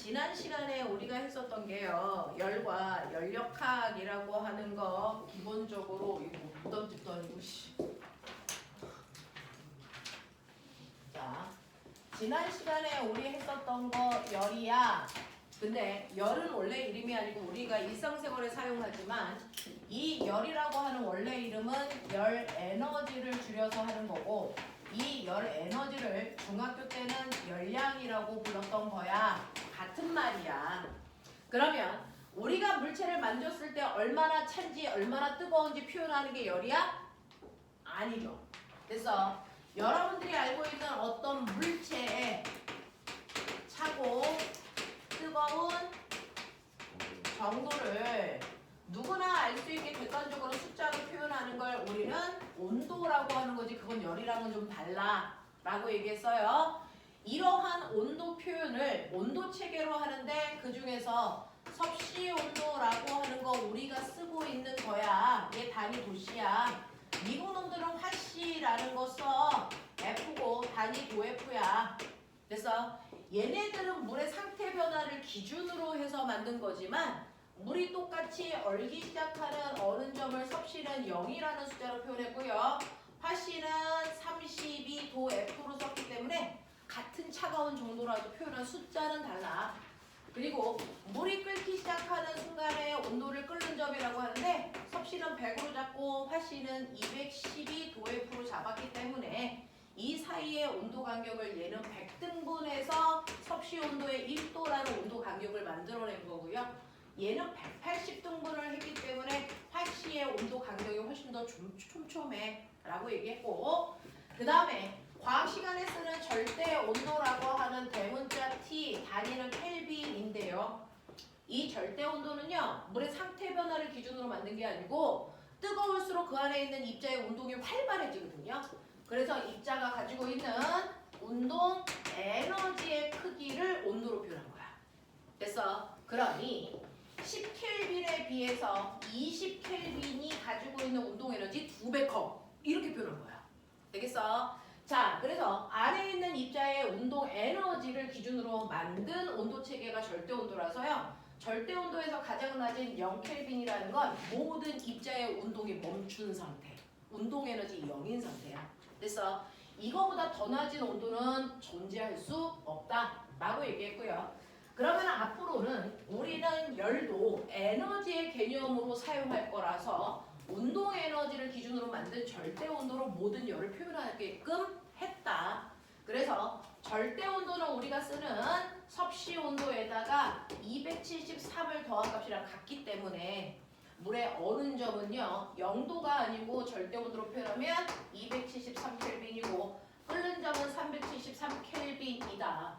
지난 시간에 우리가 했었던 게요. 열과 열역학이라고 하는 거 기본적으로 이거 무덤집도 아니고 자, 지난 시간에 우리 했었던 거 열이야. 근데 열은 원래 이름이 아니고 우리가 일상생활에 사용하지만 이 열이라고 하는 원래 이름은 열 에너지를 줄여서 하는 거고 이 열 에너지를 중학교 때는 열량이라고 불렀던 거야. 같은 말이야. 그러면 우리가 물체를 만졌을 때 얼마나 찬지 얼마나 뜨거운지 표현하는 게 열이야? 아니죠. 그래서 여러분들이 알고 있는 어떤 물체의 차고 뜨거운 정도를 누구나 알 수 있게 객관적으로 숫자로 표현하는 걸 우리는 온도라고 하는 거지. 그건 열이랑은 좀 달라 라고 얘기했어요. 이러한 온도 표현을 온도 체계로 하는데 그 중에서 섭씨 온도라고 하는 거 우리가 쓰고 있는 거야. 얘 단위 도시야. 미국 놈들은 화씨라는 거 써. F고 단위 도F야. 그래서 얘네들은 물의 상태 변화를 기준으로 해서 만든 거지만 물이 똑같이 얼기 시작하는 어느 점을 섭씨는 0이라는 숫자로 표현했고요. 화씨는 32도 F로 썼기 때문에 같은 차가운 정도라도 표현한 숫자는 달라. 그리고 물이 끓기 시작하는 순간에 온도를 끓는 점이라고 하는데 섭씨는 100으로 잡고 화씨는 212도 F로 잡았기 때문에 이 사이의 온도 간격을 얘는 100등분해서 섭씨 온도의 1도라는 온도 간격을 만들어낸 거고요. 얘는 180등분을 했기 때문에 화씨의 온도 간격이 훨씬 더 촘촘해 라고 얘기했고 그 다음에 과학 시간에 쓰는 절대 온도라고 하는 대문자 T 단위는 켈빈인데요. 이 절대 온도는요 물의 상태 변화를 기준으로 만든 게 아니고 뜨거울수록 그 안에 있는 입자의 운동이 활발해지거든요. 그래서 입자가 가지고 있는 운동 에너지의 크기를 온도로 표현한 거야. 그래서 그러니 10켈빈에 비해서 20켈빈이 가지고 있는 운동 에너지 2배 커. 이렇게 표현한 거야. 되겠어? 자, 그래서 안에 있는 입자의 운동 에너지를 기준으로 만든 온도 체계가 절대 온도라서요. 절대 온도에서 가장 낮은 0켈빈이라는 건 모든 입자의 운동이 멈춘 상태. 운동 에너지 0인 상태야. 그래서 이거보다 더 낮은 온도는 존재할 수 없다라고 얘기했고요. 그러면 앞으로는 우리는 열도 에너지의 개념으로 사용할 거라서 운동 에너지를 기준으로 만든 절대 온도로 모든 열을 표현하게끔 했다. 그래서 절대 온도는 우리가 쓰는 섭씨 온도에다가 273을 더한 값이랑 같기 때문에 물의 어는 점은요 0도가 아니고 절대 온도로 표현하면 273켈빈이고 끓는 점은 373켈빈이다.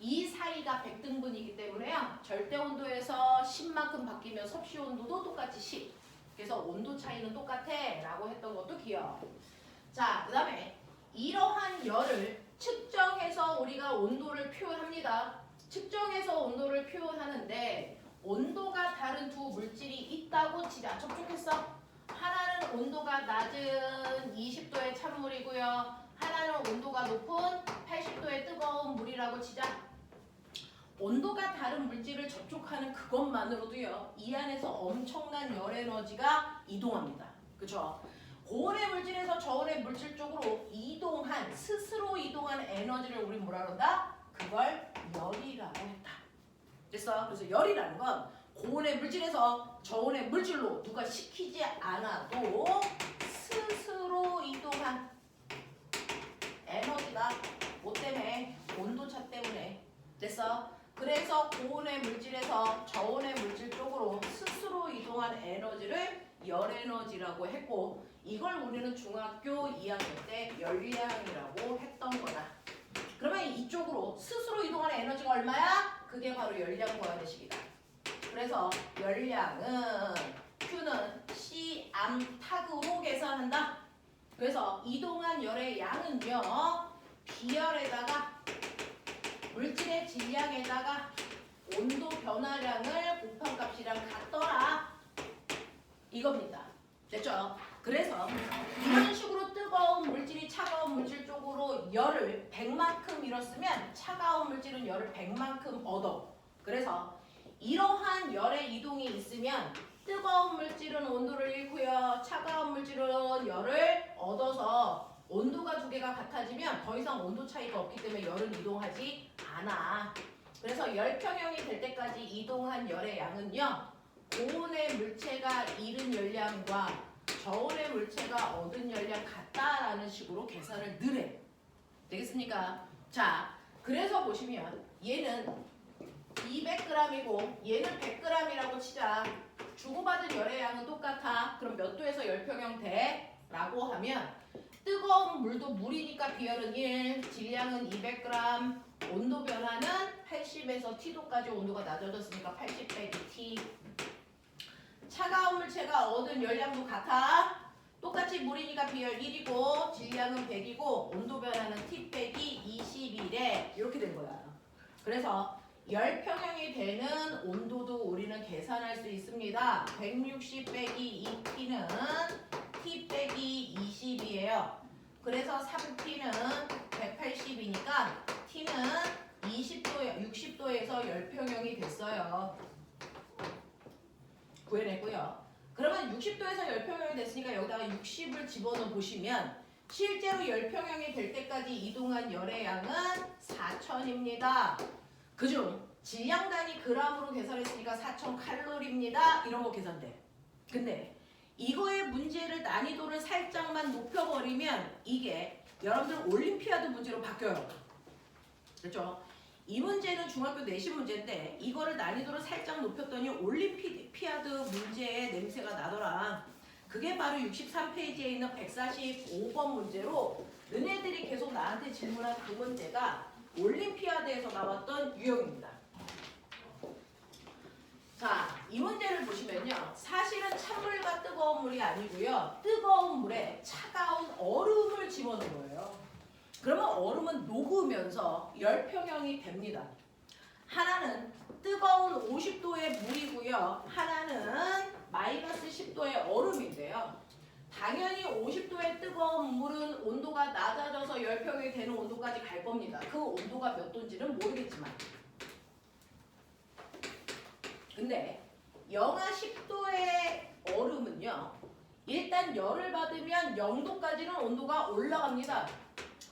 이 사이가 100등분이기 때문에요. 절대 온도에서 10만큼 바뀌면 섭씨 온도도 똑같이 10. 그래서 온도 차이는 똑같아 라고 했던 것도 기억. 자, 그 다음에 이러한 열을 측정해서 우리가 온도를 표현합니다. 측정해서 온도를 표현하는데 온도가 다른 두 물질이 있다고 치자. 접촉했어? 하나는 온도가 낮은 20도의 찬물이고요. 하나는 온도가 높은 80도의 뜨거운 물이라고 치자. 온도가 다른 물질을 접촉하는 그것만으로도요. 이 안에서 엄청난 열 에너지가 이동합니다. 그쵸? 고온의 물질에서 저온의 물질 쪽으로 이동한, 스스로 이동한 에너지를 우리 뭐라 그런다? 그걸 열이라고 했다. 됐어? 그래서 열이라는 건 고온의 물질에서 저온의 물질로 누가 시키지 않아도 스스로 이동한 에너지다. 뭐 때문에? 온도차 때문에. 됐어? 그래서 고온의 물질에서 저온의 물질 쪽으로 스스로 이동한 에너지를 열 에너지라고 했고 이걸 우리는 중학교 2학년 때 열량이라고 했던 거다. 그러면 이쪽으로 스스로 이동하는 에너지가 얼마야? 그게 바로 열량 무한의식이다. 그래서 열량은 Q는 C 암탁으로 계산한다. 그래서 이동한 열의 양은요. 비열에다가 물질의 질량에다가 온도 변화량을 곱한 값이랑 같더라. 이겁니다. 됐죠? 그래서 이런 식으로 뜨거운 물질이 차가운 물질 쪽으로 반대쪽으로 열을 100만큼 잃었으면 차가운 물질은 열을 100만큼 얻어. 그래서 이러한 열의 이동이 있으면 뜨거운 물질은 온도를 잃고요. 차가운 물질은 열을 얻어서 온도가 두 개가 같아지면 더 이상 온도 차이가 없기 때문에 열은 이동하지 않아. 그래서 열평형이 될 때까지 이동한 열의 양은요. 고온의 물체가 잃은 열량과 저온의 물체가 얻은 열량 같다라는 식으로 계산을 늘 해. 되겠습니까? 자, 그래서 보시면 얘는 200g이고 얘는 100g이라고 치자. 주고받은 열의 양은 똑같아. 그럼 몇 도에서 열평형 돼? 라고 하면 뜨거운 물도 물이니까 비열은 1, 질량은 200g, 온도 변화는 80에서 T도까지 온도가 낮아졌으니까 80 빼기 T. 차가운 물체가 얻은 열량도 같아. 똑같이 물이니까 비열 1이고 질량은 100이고 온도 변화는 T 빼기 21에 이렇게 된 거야. 그래서 열평형이 되는 온도도 우리는 계산할 수 있습니다. 160 빼기 2T는 T 빼기 20이에요. 그래서 3T는 180이니까 T는 60도에서 열평형이 됐어요. 구해냈고요. 그러면 60도에서 열평형이 됐으니까 여기다가 60을 집어넣어 보시면 실제로 열평형이 될 때까지 이동한 열의 양은 4000입니다. 그중 질량 단위 g으로 계산했으니까 4000칼로리입니다. 이런 거 계산돼. 근데 이거의 문제를 난이도를 살짝만 높여버리면 이게 여러분들 올림피아드 문제로 바뀌어요. 그렇죠? 이 문제는 중학교 내신 문제인데 이거를 난이도를 살짝 높였더니 올림피아드 문제의 냄새가 나더라. 그게 바로 63페이지에 있는 145번 문제로 너네들이 계속 나한테 질문한 그 문제가 올림피아드에서 나왔던 유형입니다. 자, 이 문제를 보시면요. 사실은 찬물과 뜨거운 물이 아니고요. 뜨거운 물에 차가운 얼음을 집어넣은 거예요. 그러면 얼음은 녹으면서 열평형이 됩니다. 하나는 뜨거운 50도의 물이고요. 하나는 마이너스 10도의 얼음인데요. 당연히 50도의 뜨거운 물은 온도가 낮아져서 열평이 되는 온도까지 갈 겁니다. 그 온도가 몇 도인지는 모르겠지만. 근데 영하 10도의 얼음은요. 일단 열을 받으면 0도까지는 온도가 올라갑니다.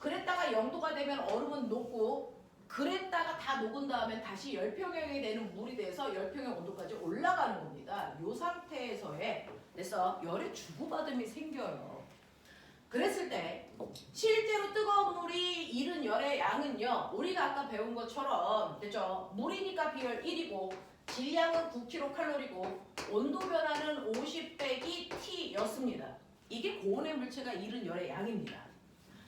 그랬다가 0도가 되면 얼음은 녹고 그랬다가 다 녹은 다음에 다시 열평형이 되는 물이 돼서 열평형 온도까지 올라가는 겁니다. 이 상태에서의 그래서 열의 주고받음이 생겨요. 그랬을 때 실제로 뜨거운 물이 잃은 열의 양은요. 우리가 아까 배운 것처럼 됐죠? 물이니까 비열 1이고 질량은 9kcal이고 온도 변화는 50 빼기 T였습니다. 이게 고온의 물체가 잃은 열의 양입니다.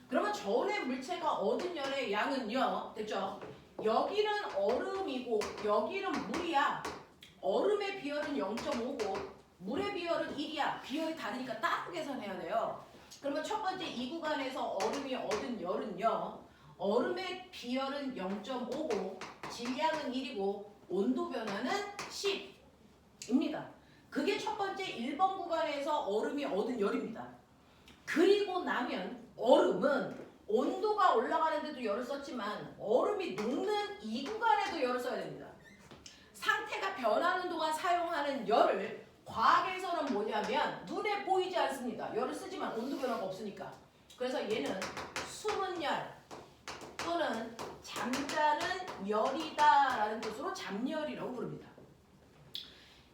그러면 저온의 물체가 얻은 열의 양은요. 됐죠? 여기는 얼음이고 여기는 물이야. 얼음의 비열은 0.5고 물의 비열은 1이야. 비열이 다르니까 따로 계산해야 돼요. 그러면 첫 번째 이 구간에서 얼음이 얻은 열은요. 얼음의 비열은 0.5고 질량은 1이고 온도 변화는 10입니다. 그게 첫 번째 1번 구간에서 얼음이 얻은 열입니다. 그리고 나면 얼음은 온도가 올라가는데도 열을 썼지만 얼음이 녹는 이 구간에도 열을 써야 됩니다. 상태가 변하는 동안 사용하는 열을 과학에서는 뭐냐면 눈에 보이지 않습니다. 열을 쓰지만 온도 변화가 없으니까. 그래서 얘는 숨은 열 또는 잠자는 열이다라는 뜻으로 잠열이라고 부릅니다.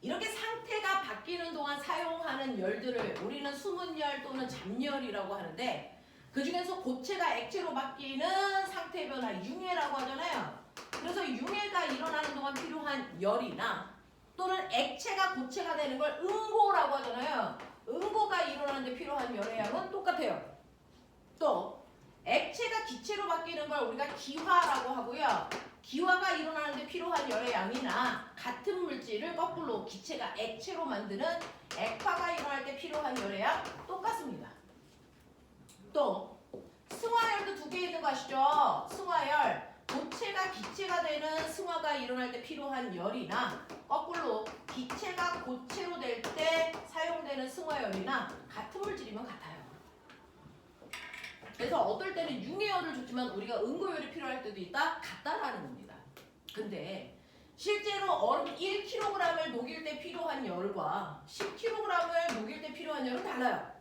이렇게 상태가 바뀌는 동안 사용하는 열들을 우리는 숨은 열 또는 잠열이라고 하는데 그 중에서 고체가 액체로 바뀌는 상태 변화 융해라고 하잖아요. 그래서 융해가 일어나는 동안 필요한 열이나 또는 액체가 고체가 되는 걸 응고라고 하잖아요. 응고가 일어나는데 필요한 열의 양은 똑같아요. 또 액체가 기체로 바뀌는 걸 우리가 기화라고 하고요. 기화가 일어나는데 필요한 열의 양이나 같은 물질을 거꾸로 기체가 액체로 만드는 액화가 일어날 때 필요한 열의 양 똑같습니다. 또 승화열도 두 개 있는 거 아시죠? 승화열 고체가 기체가 되는 승화가 일어날 때 필요한 열이나 거꾸로 기체가 고체로 될 때 사용되는 승화열이나 같은 물질이면 같아요. 그래서 어떨 때는 융해열을 줬지만 우리가 응고열이 필요할 때도 있다? 같다라는 겁니다. 근데 실제로 얼음 1kg을 녹일 때 필요한 열과 10kg을 녹일 때 필요한 열은 달라요.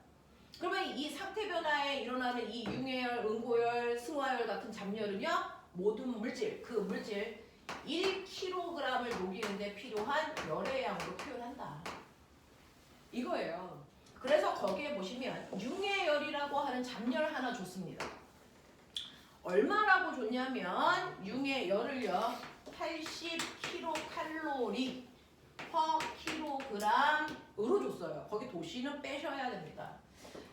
그러면 이 상태 변화에 일어나는 이 융해열, 응고열, 승화열 같은 잡열은요, 모든 물질, 그 물질 1kg을 녹이는데 필요한 열의 양으로 표현한다. 이거예요. 그래서 거기에 보시면 융해열이라고 하는 잡열 하나 줬습니다. 얼마라고 줬냐면 융해열을요 80kcal per kg으로 줬어요. 거기 도시는 빼셔야 됩니다.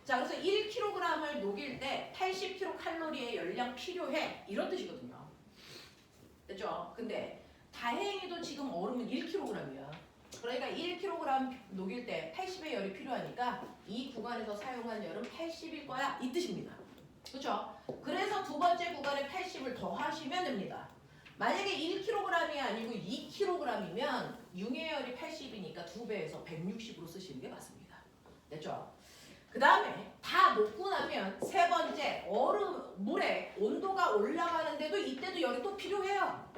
자, 그래서 1kg을 녹일 때 80kcal의 열량 필요해 이런 뜻이거든요. 됐죠? 근데 다행히도 지금 얼음은 1kg이야. 그러니까 1kg 녹일 때 80의 열이 필요하니까 이 구간에서 사용한 열은 80일 거야 이 뜻입니다. 그렇죠? 그래서 두 번째 구간에 80을 더하시면 됩니다. 만약에 1kg이 아니고 2kg이면 융해열이 80이니까 2배에서 160으로 쓰시는 게 맞습니다. 됐죠? 그 다음에 다 녹고 나면 세 번째 얼음 물에 온도가 올라가는데도 이때도 열이 또 필요해요.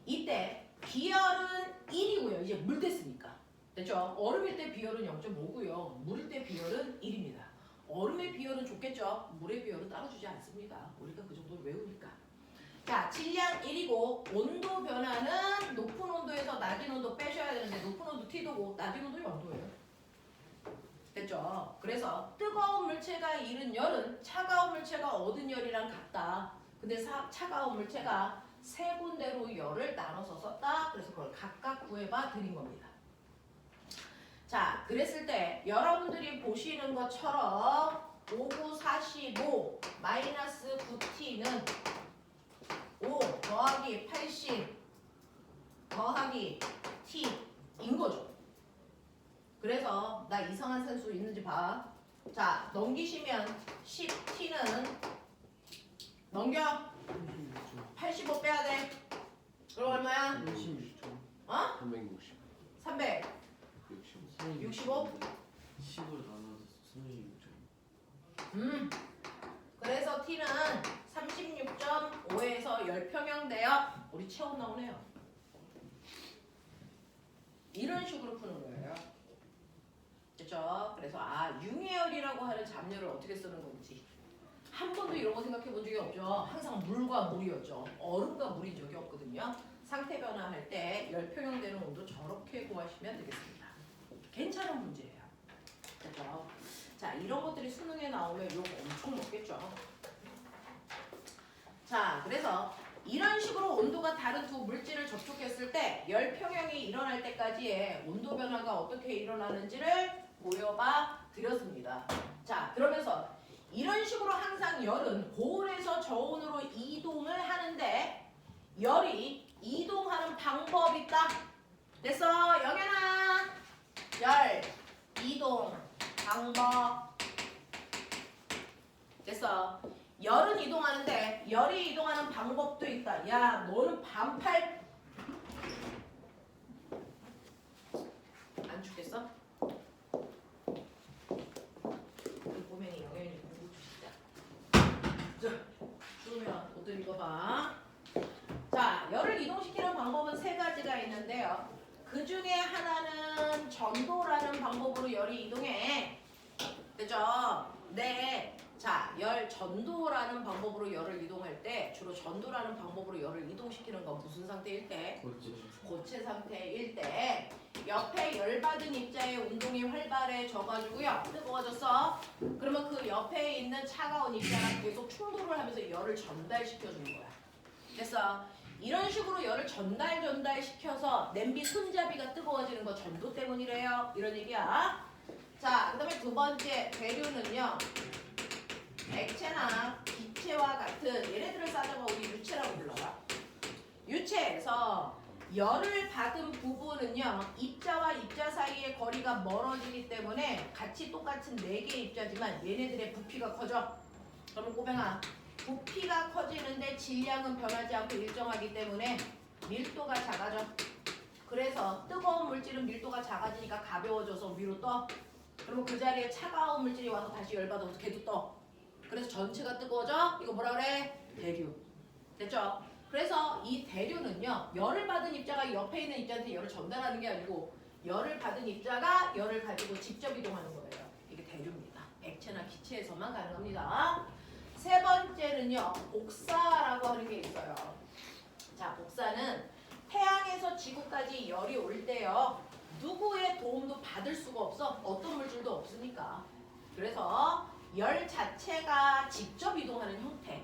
이때 비열은 1이고요. 이제 물 됐으니까. 됐죠? 얼음일 때 비열은 0.5고요. 물일 때 비열은 1입니다. 얼음의 비열은 좋겠죠? 물의 비열은 따로 주지 않습니다. 우리가 그 정도를 외우니까. 자, 질량 1이고 온도 변화는 높은 온도에서 낮은 온도 빼셔야 되는데 높은 온도 T도고 낮은 온도 0도예요. 됐죠? 그래서 뜨거운 물체가 잃은 열은 차가운 물체가 얻은 열이랑 같다. 근데 차가운 물체가 세 군데로 열을 나눠서 썼다. 그래서 그걸 각각 구해봐 드린 겁니다. 자, 그랬을 때 여러분들이 보시는 것처럼 5, 9, 45 마이너스 9t는 5 더하기 80 더하기 t인 거죠. 그래서 나 이상한 산수 있는지 봐. 자, 넘기시면 10t는 넘겨 85 빼야 돼. 그럼 얼마야? 36점. 어? 360. 300 65? 10으로 나눠서 36점. 그래서 t는 36.5에서 10평형 돼요. 우리 체온 나오네요. 이런 식으로 푸는 거예요. 됐죠? 그래서 융해열이라고 하는 잡열을 어떻게 쓰는 건지 한 번도 이런 거 생각해 본 적이 없죠. 항상 물과 물이었죠. 얼음과 물인 적이 없거든요. 상태 변화할 때 열 표현되는 온도 저렇게 구하시면 되겠습니다. 괜찮은 문제예요. 됐죠? 자, 이런 것들이 수능에 나오면 욕 엄청 먹겠죠. 자, 그래서 이런 식으로 온도가 다른 두 물질을 접촉했을 때 열 평형이 일어날 때까지의 온도 변화가 어떻게 일어나는지를 보여봐 드렸습니다. 자, 그러면서 이런 식으로 항상 열은 고온에서 저온으로 이동을 하는데 열이 이동하는 방법이 있다. 됐어, 영현아. 열 이동 방법. 됐어. 열은 이동하는데 열이 이동하는 방법도 있다. 야, 너는 반팔 안 춥겠어? 우리 보면이 영현이 공부 주시자. 자, 추우면 옷들 입어봐. 자, 열을 이동시키는 방법은 세 가지가 있는데요. 그 중에 하나는 전도라는 방법으로 열이 이동해. 되죠? 네. 자, 열 전도라는 방법으로 열을 이동할 때 주로 전도라는 방법으로 열을 이동시키는 건 무슨 상태일 때? 고체 상태일 때 옆에 열받은 입자의 운동이 활발해져가지고요. 뜨거워졌어. 그러면 그 옆에 있는 차가운 입자랑 계속 충돌을 하면서 열을 전달시켜주는 거야. 됐어? 이런 식으로 열을 전달시켜서 냄비 손잡이가 뜨거워지는 거 전도 때문이래요. 이런 얘기야. 자, 그 다음에 두 번째 배류는요. 액체나 기체와 같은 얘네들을 싸다가 우리 유체라고 불러요. 유체에서 열을 받은 부분은요. 입자와 입자 사이의 거리가 멀어지기 때문에 같이 똑같은 4개의 입자지만 얘네들의 부피가 커져. 그러면 꼬맹아, 부피가 커지는데 질량은 변하지 않고 일정하기 때문에 밀도가 작아져. 그래서 뜨거운 물질은 밀도가 작아지니까 가벼워져서 위로 떠. 그러면 그 자리에 차가운 물질이 와서 다시 열받아서 걔도 떠. 그래서 전체가 뜨거워져. 이거 뭐라 그래? 대류. 됐죠? 그래서 이 대류는요. 열을 받은 입자가 옆에 있는 입자한테 열을 전달하는 게 아니고 열을 받은 입자가 열을 가지고 직접 이동하는 거예요. 이게 대류입니다. 액체나 기체에서만 가능합니다. 세 번째는요. 복사라고 하는 게 있어요. 자, 복사는 태양에서 지구까지 열이 올 때요. 누구의 도움도 받을 수가 없어. 어떤 물질도 없으니까. 그래서 열 자체가 직접 이동하는 형태.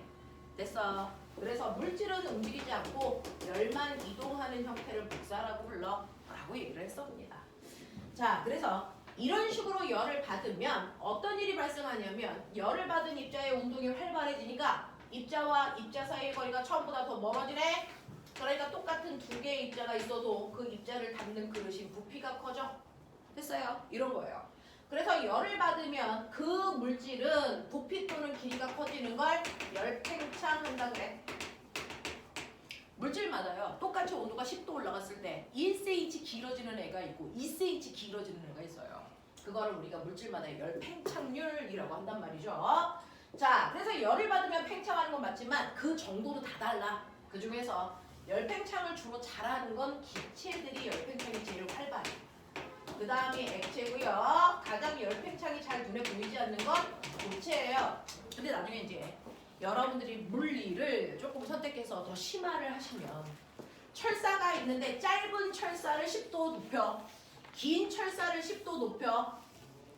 됐어. 그래서 물질은 움직이지 않고 열만 이동하는 형태를 복사라고 불러. 라고 얘기를 했습니다. 자, 그래서 이런 식으로 열을 받으면 어떤 일이 발생하냐면 열을 받은 입자의 운동이 활발해지니까 입자와 입자 사이의 거리가 처음보다 더 멀어지네. 그러니까 똑같은 두 개의 입자가 있어도 그 입자를 담는 그릇이 부피가 커져. 됐어요? 이런 거예요. 그래서 열을 받으면 그 물질은 부피 또는 길이가 커지는 걸 열팽창한다 그래. 물질마다요. 똑같이 온도가 10도 올라갔을 때 1cm 길어지는 애가 있고 2cm 길어지는 애가 있어요. 그거를 우리가 물질마다 열팽창률이라고 한단 말이죠. 자, 그래서 열을 받으면 팽창하는 건 맞지만 그 정도도 다 달라. 그 중에서 열팽창을 주로 잘하는 건 기체들이 열팽창이 제일 활발해. 그 다음이 액체고요. 가장 열팽창이 잘 눈에 보이지 않는 건 고체예요. 근데 나중에 이제 여러분들이 물리를 조금 선택해서 더 심화를 하시면 철사가 있는데 짧은 철사를 10도 높여, 긴 철사를 10도 높여.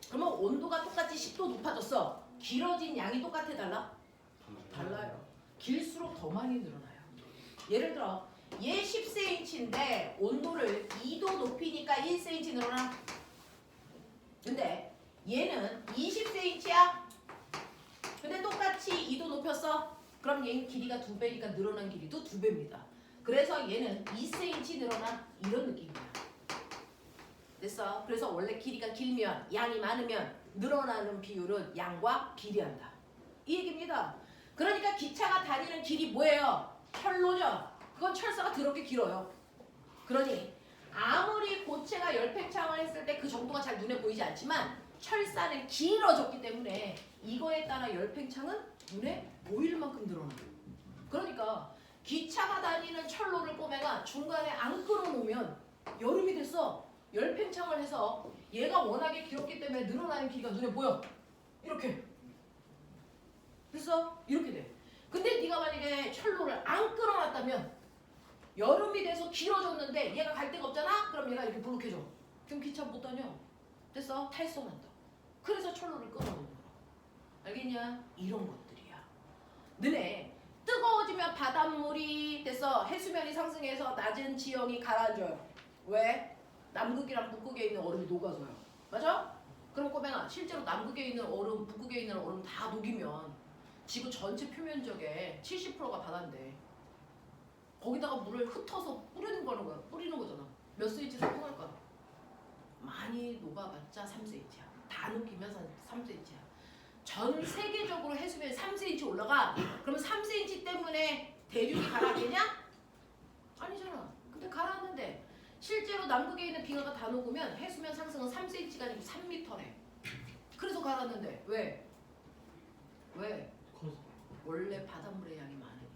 그러면 온도가 똑같이 10도 높아졌어. 길어진 양이 똑같아 달라? 달라요. 길수록 더 많이 늘어나요. 예를 들어 얘 10cm인데 온도를 2도 높이니까 1cm 늘어나. 근데 얘는 20cm야. 근데 똑같이 2도 높였어. 그럼 얘는 길이가 2배니까 늘어난 길이도 2배입니다. 그래서 얘는 2cm 늘어나. 이런 느낌이야. 됐어? 그래서 원래 길이가 길면 양이 많으면 늘어나는 비율은 양과 비례한다. 이 얘기입니다. 그러니까 기차가 다니는 길이 뭐예요? 철로죠. 그건 철사가 더럽게 길어요. 그러니 아무리 고체가 열팽창을 했을 때 그 정도가 잘 눈에 보이지 않지만 철사는 길어졌기 때문에 이거에 따라 열팽창은 눈에 보일 만큼 늘어나요. 그러니까 기차가 다니는 철로를 꼬매가 중간에 안 끌어놓으면 여름이 됐어. 열팽창을 해서 얘가 워낙에 길었기 때문에 늘어나는 길이가 눈에 보여. 이렇게. 됐어? 이렇게 돼. 근데 네가 만약에 철로를 안 끌어놨다면 여름이 돼서 길어졌는데 얘가 갈 데가 없잖아? 그럼 얘가 이렇게 볼록해져. 그럼 기차 못 다녀. 됐어? 탈선한다. 그래서 철로를 끌어놓는 거야. 알겠냐? 이런 것들이야. 너네 뜨거워지면 바닷물이 됐어. 해수면이 상승해서 낮은 지형이 가라앉아요. 왜? 남극이랑 북극에 있는 얼음이 녹아서요. 맞아? 그럼 꼬맹아 실제로 남극에 있는 얼음, 북극에 있는 얼음 다 녹이면 지구 전체 표면적의 70%가 바다인데 거기다가 물을 흩어서 뿌리는 거잖아. 몇 cm 상승할까? 많이 녹아봤자 3cm야. 다 녹이면 3cm야. 전 세계적으로 해수면이 3cm 올라가. 그러면 3cm 때문에 대륙이 가라앉냐? 아니잖아. 근데 가라앉는데 실제로 남극에 있는 빙하가 다 녹으면 해수면 상승은 3cm가 아니고 3m래. 그래서 가라앉는데 왜? 왜? 원래 바닷물의 양이 많으니까.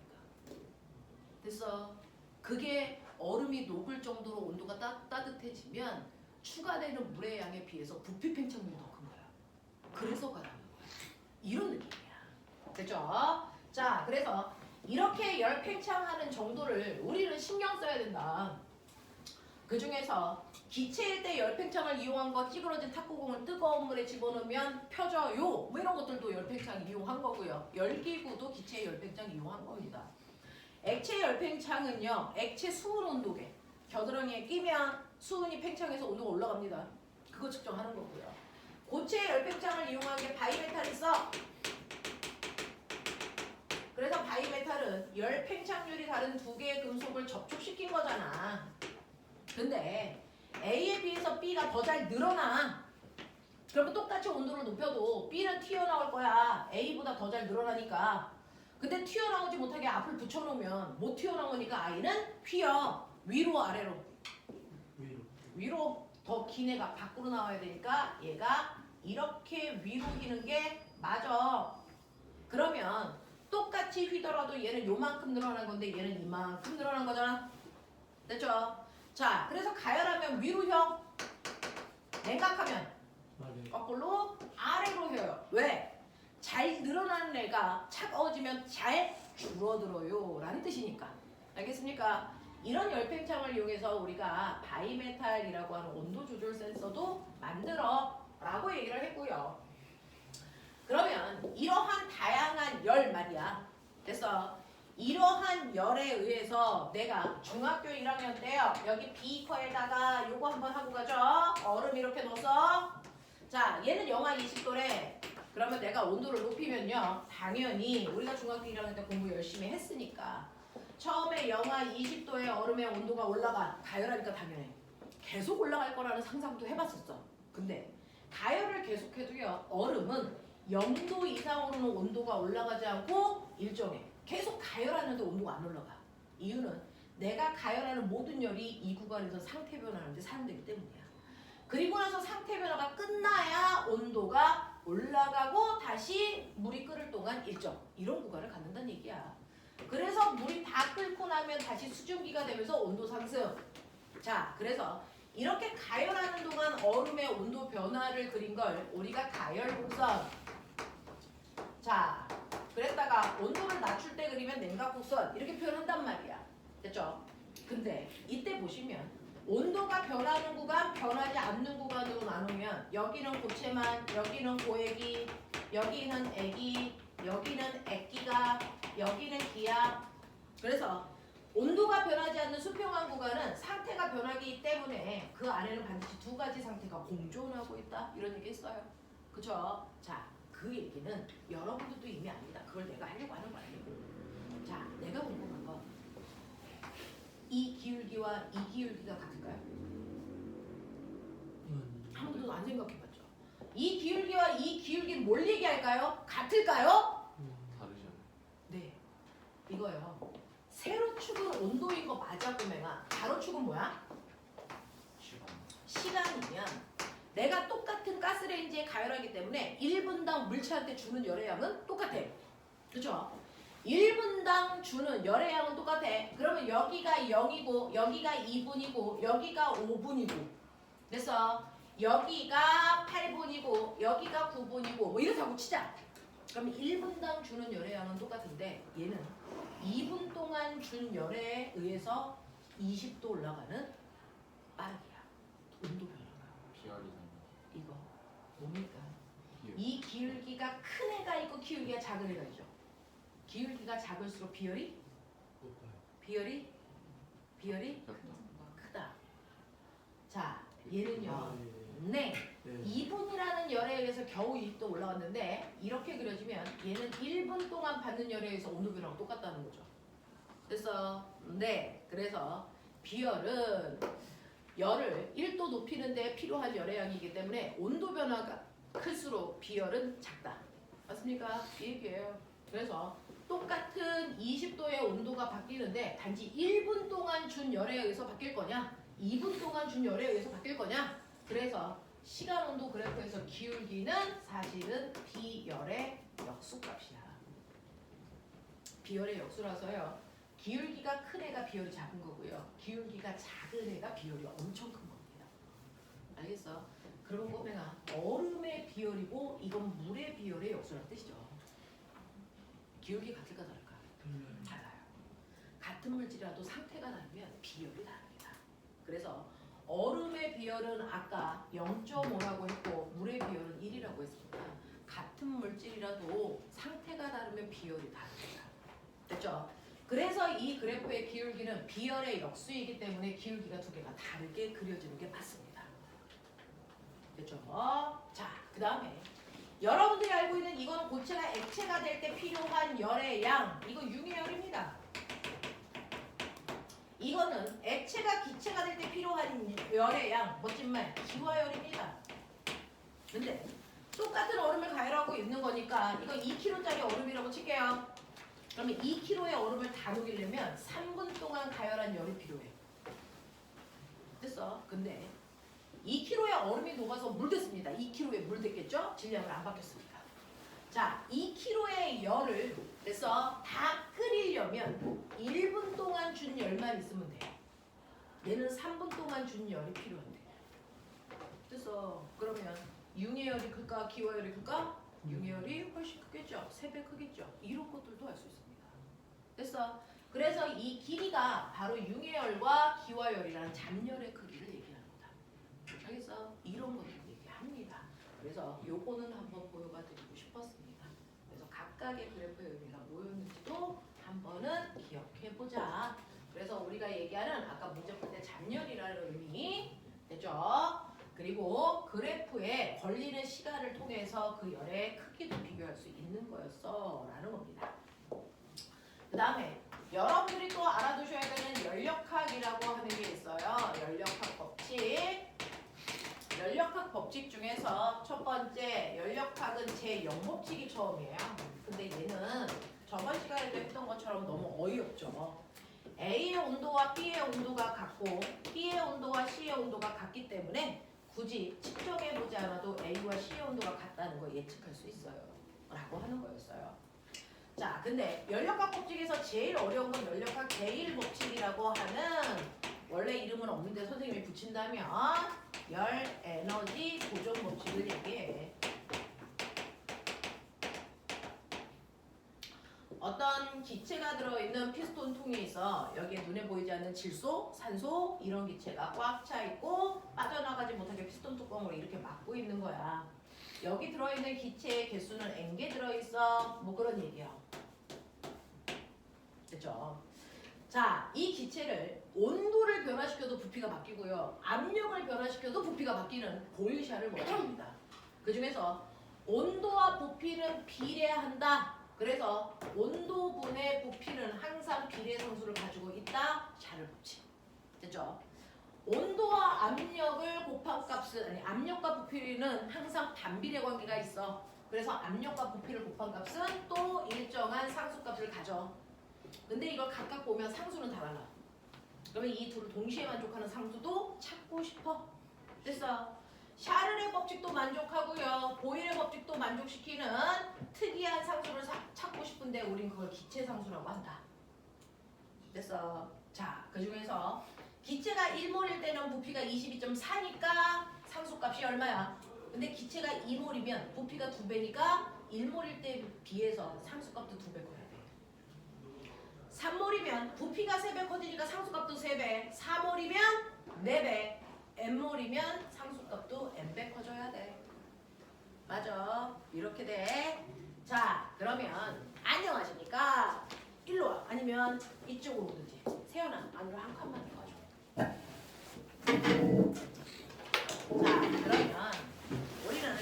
됐어. 그게 얼음이 녹을 정도로 온도가 따뜻해지면 추가되는 물의 양에 비해서 부피 팽창률이 더 큰 거야. 그래서 가라앉는 거야. 이런 느낌이야. 됐죠? 자, 그래서 이렇게 열 팽창하는 정도를 우리는 신경 써야 된다. 그 중에서 기체일 때 열팽창을 이용한 거 찌그러진 탁구공을 뜨거운 물에 집어넣으면 펴져요. 뭐 이런 것들도 열팽창 이용한 거고요. 열기구도 기체의 열팽창 이용한 겁니다. 액체 열팽창은요. 액체 수은 온도계. 겨드랑이에 끼면 수은이 팽창해서 온도가 올라갑니다. 그거 측정하는 거고요. 고체 열팽창을 이용한 게 바이메탈이 있어. 그래서 바이메탈은 열팽창률이 다른 두 개의 금속을 접촉시킨 거잖아. 근데 A에 비해서 B가 더 잘 늘어나. 그러면 똑같이 온도를 높여도 B는 튀어나올 거야. A보다 더 잘 늘어나니까. 근데 튀어나오지 못하게 앞을 붙여놓으면 못 튀어나오니까 I는 휘어. 위로 아래로. 위로. 더 긴 애가 밖으로 나와야 되니까 얘가 이렇게 위로 기는 게 맞아. 그러면 똑같이 휘더라도 얘는 요만큼 늘어난 건데 얘는 이만큼 늘어난 거잖아. 됐죠? 자, 그래서 가열하면 위로 혀. 냉각하면 아래. 거꾸로 아래로 혀요. 왜? 잘 늘어나는 애가 차가워지면 잘 줄어들어요 라는 뜻이니까. 알겠습니까? 이런 열팽창을 이용해서 우리가 바이메탈이라고 하는 온도 조절 센서도 만들어 라고 얘기를 했고요. 그러면 이러한 다양한 열 말이야. 그래서 이러한 열에 의해서 내가 중학교 1학년 때요. 여기 비커에다가 요거 한번 하고 가죠. 얼음 이렇게 넣어서. 자, 얘는 영하 20도래. 그러면 내가 온도를 높이면요. 당연히 우리가 중학교 1학년 때 공부 열심히 했으니까 처음에 영하 20도의 얼음의 온도가 올라가. 가열하니까 당연히 계속 올라갈 거라는 상상도 해봤었어. 근데 가열을 계속해도요. 얼음은 0도 이상으로는 온도가 올라가지 않고 일정해. 계속 가열하는데 온도가 안 올라가. 이유는 내가 가열하는 모든 열이 이 구간에서 상태 변화하는데 사용되기 때문이야. 그리고 나서 상태 변화가 끝나야 온도가 올라가고 다시 물이 끓을 동안 일정. 이런 구간을 갖는다는 얘기야. 그래서 물이 다 끓고 나면 다시 수증기가 되면서 온도 상승. 자, 그래서 이렇게 가열하는 동안 얼음의 온도 변화를 그린 걸 우리가 가열 곡선. 자, 그랬다가 온도를 낮출 때 그리면 냉각 곡선 이렇게 표현한단 말이야. 됐죠? 근데 이때 보시면 온도가 변하는 구간, 변하지 않는 구간으로 나누면 여기는 고체만, 여기는 고액이, 여기는 액이, 여기는 액기가, 여기는 기압. 그래서 온도가 변하지 않는 수평한 구간은 상태가 변하기 때문에 그 안에는 반드시 두 가지 상태가 공존하고 있다. 이런 얘기 했어요. 그쵸? 자, 그 얘기는 여러분들도 이미 압니다. 그걸 내가 하려고 하는 거 아니에요. 자, 내가 궁금한 건 이 기울기와 이 기울기가 같을까요? 한 번도 안 생각해봤죠. 이 기울기와 이 기울기는 뭘 얘기할까요? 같을까요? 다르잖아요. 네, 이거요. 세로축은 온도인 거 맞아 보면아. 가로축은 뭐야? 시간. 시간이면 내가 똑같은 가스레인지에 가열하기 때문에 1분당 물체한테 주는 열의 양은 똑같아. 그렇죠? 1분당 주는 열의 양은 똑같아. 그러면 여기가 0이고 여기가 2분이고 여기가 5분이고 그래서 여기가 8분이고 여기가 9분이고 뭐 이렇다고 치자. 그럼 1분당 주는 열의 양은 똑같은데 얘는 2분 동안 준 열에 의해서 20도 올라가는 빠르기야. 온도 변화가. 비열이 이거 뭡니까? 비열. 이 기울기가 큰 애가 있고 기울기가 작은 애가 있죠. 기울기가 작을수록 비열이 높아요. 비열이 작다. 크다. 자, 얘는요. 네. 네. 2분이라는 열에 의해서 겨우 20도 올라갔는데 이렇게 그려지면 얘는 1분 동안 받는 열에 의해서 온도 변화가 똑같다는 거죠. 그래서 그래서 비열은 열을 1도 높이는 데 필요한 열의 양이기 때문에 온도 변화가 클수록 비열은 작다. 맞습니까? 이 얘기예요. 그래서 똑같은 20도의 온도가 바뀌는데 단지 1분 동안 준 열에 의해서 바뀔 거냐? 2분 동안 준 열에 의해서 바뀔 거냐? 그래서 시간 온도 그래프에서 기울기는 사실은 비열의 역수값이야. 비열의 역수라서요. 기울기가 큰 애가 비열이 작은 거고요. 기울기가 작은 애가 비열이 엄청 큰 겁니다. 알겠어? 그러면 꼬맹아, 얼음의 비열이고 이건 물의 비열의 역수라는 뜻이죠. 기울기 같을까 다를까? 달라요. 같은 물질이라도 상태가 다르면 비열이 다릅니다. 그래서 얼음의 비열은 아까 0.5라고 했고 물의 비열은 1이라고 했습니다. 같은 물질이라도 상태가 다르면 비열이 다릅니다. 됐죠? 그래서 이 그래프의 기울기는 비열의 역수이기 때문에 기울기가 두 개가 다르게 그려지는 게 맞습니다. 됐죠? 자, 그 다음에 여러분들이 알고 있는 이거는 고체가 액체가 될 때 필요한 열의 양. 이거 융의열입니다. 이거는 액체가 기체가 될 때 필요한 열의 양. 멋진 말. 기화열입니다. 근데 똑같은 얼음을 가열하고 있는 거니까 이거 2kg짜리 얼음이라고 칠게요. 그러면 2kg의 얼음을 다루기려면 3분 동안 가열한 열이 필요해. 됐어? 근데 2kg의 얼음이 녹아서 물 됐습니다. 2kg에 물 됐겠죠? 질량을 안 바뀌었으니까. 자, 2kg의 열을 그래서 다 끓이려면 1분 동안 준 열만 있으면 돼요. 얘는 3분 동안 준 열이 필요한데. 그래서 그러면 융해열이 클까 기화열이 클까? 융해열이 훨씬 크겠죠. 3배 크겠죠. 이런 것들도 알 수 있습니다. 그래서 이 길이가 바로 융해열과 기화열이라는 잔열의 크기를 얘기합니다. 알겠어? 이런 것들 얘기합니다. 그래서 요거는 한번 보여봐 드리고 싶었습니다. 그래서 각각의 그래프의 의미가 뭐였는지도 한번은 기억해보자. 그래서 우리가 얘기하는 아까 문제 풀 때 잔열이라는 의미 됐죠? 그리고 그래프에 걸리는 시간을 통해서 그 열의 크기도 비교할 수 있는 거였어 라는 겁니다. 그 다음에 여러분들이 또 알아두셔야 되는 연력학이라고 하는 게 있어요. 연력학 법칙. 연력학 법칙 중에서 첫 번째 연력학은 제0법칙이 처음이에요. 근데 얘는 저번 시간에도 했던 것처럼 너무 어이없죠. A의 온도와 B의 온도가 같고 B의 온도와 C의 온도가 같기 때문에 굳이 측정해보지 않아도 A와 C의 온도가 같다는 걸 예측할 수 있어요 라고 하는 거였어요. 자, 근데 연력학 법칙에서 제일 어려운 건 연력학 제1법칙이라고 하는 원래 이름은 없는데 선생님이 붙인다면 열 에너지 보존 법칙을 얘기해. 어떤 기체가 들어있는 피스톤 통이 있어. 여기에 눈에 보이지 않는 질소, 산소 이런 기체가 꽉 차 있고 빠져나가지 못하게 피스톤 뚜껑으로 이렇게 막고 있는 거야. 여기 들어있는 기체의 개수는 N개 들어있어. 뭐 그런 얘기야. 됐죠? 자, 이 기체를 온도를 변화시켜도 부피가 바뀌고요. 압력을 변화시켜도 부피가 바뀌는 보일샤를 모집니다. 그 중에서 온도와 부피는 비례한다. 그래서 온도분의 부피는 항상 비례상수를 가지고 있다. 샤를 법칙. 됐죠? 온도와 압력을 곱한 값은 아니 압력과 부피는 항상 반비례 관계가 있어. 그래서 압력과 부피를 곱한 값은 또 일정한 상수값을 가져. 근데 이걸 각각 보면 상수는 다 달라. 그러면 이 둘을 동시에 만족하는 상수도 찾고 싶어. 됐어. 샤를의 법칙도 만족하고요. 보일의 법칙도 만족시키는 특이한 상수를 찾고 싶은데 우린 그걸 기체 상수라고 한다. 됐어. 자, 그 중에서 기체가 1몰일 때는 부피가 22.4니까 상수값이 얼마야? 근데 기체가 2몰이면 부피가 2배니까 1몰일 때 비해서 상수값도 2배 커야 돼. 3몰이면 부피가 3배 커지니까 상수값도 3배. 4몰이면 4배. n몰이면 상수값도 n배 커져야 돼. 맞아. 이렇게 돼. 자, 그러면 안녕하십니까? 일로 와. 아니면 이쪽으로 오든지. 세연아, 안으로 한 칸만 들어가줘. 자, 그러면 우리는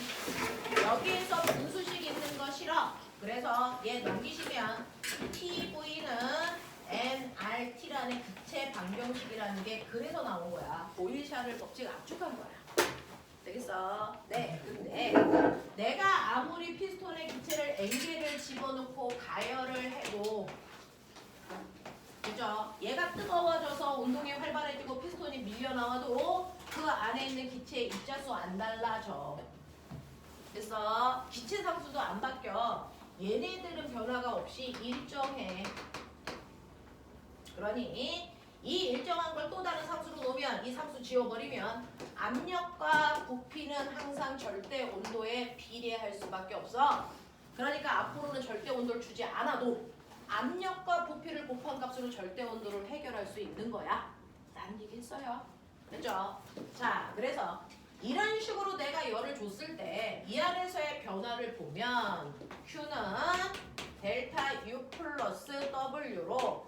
여기에서 분수식 있는 거 싫어. 그래서 얘 넘기시면 TV는 nRT라는 기체 방정식이라는 게 그래서 나온 거야. 보일샤를 법칙 압축한 거야. 되겠어? 네. 근데 내가 아무리 피스톤의 기체를 N개를 집어넣고 가열을 해도 그죠? 얘가 뜨거워져서 운동이 활발해지고 피스톤이 밀려나와도 그 안에 있는 기체의 입자수 안 달라져. 그래서 기체 상수도 안 바뀌어. 얘네들은 변화가 없이 일정해. 그러니 이 일정한 걸 또 다른 상수로 놓으면 이 상수 지워버리면 압력과 부피는 항상 절대 온도에 비례할 수밖에 없어. 그러니까 앞으로는 절대 온도를 주지 않아도 압력과 부피를 곱한 값으로 절대 온도를 해결할 수 있는 거야. 라는 얘기 했어요. 됐죠? 자, 그래서 이런 식으로 내가 열을 줬을 때 이 안에서의 변화를 보면 Q는 델타 U 플러스 W로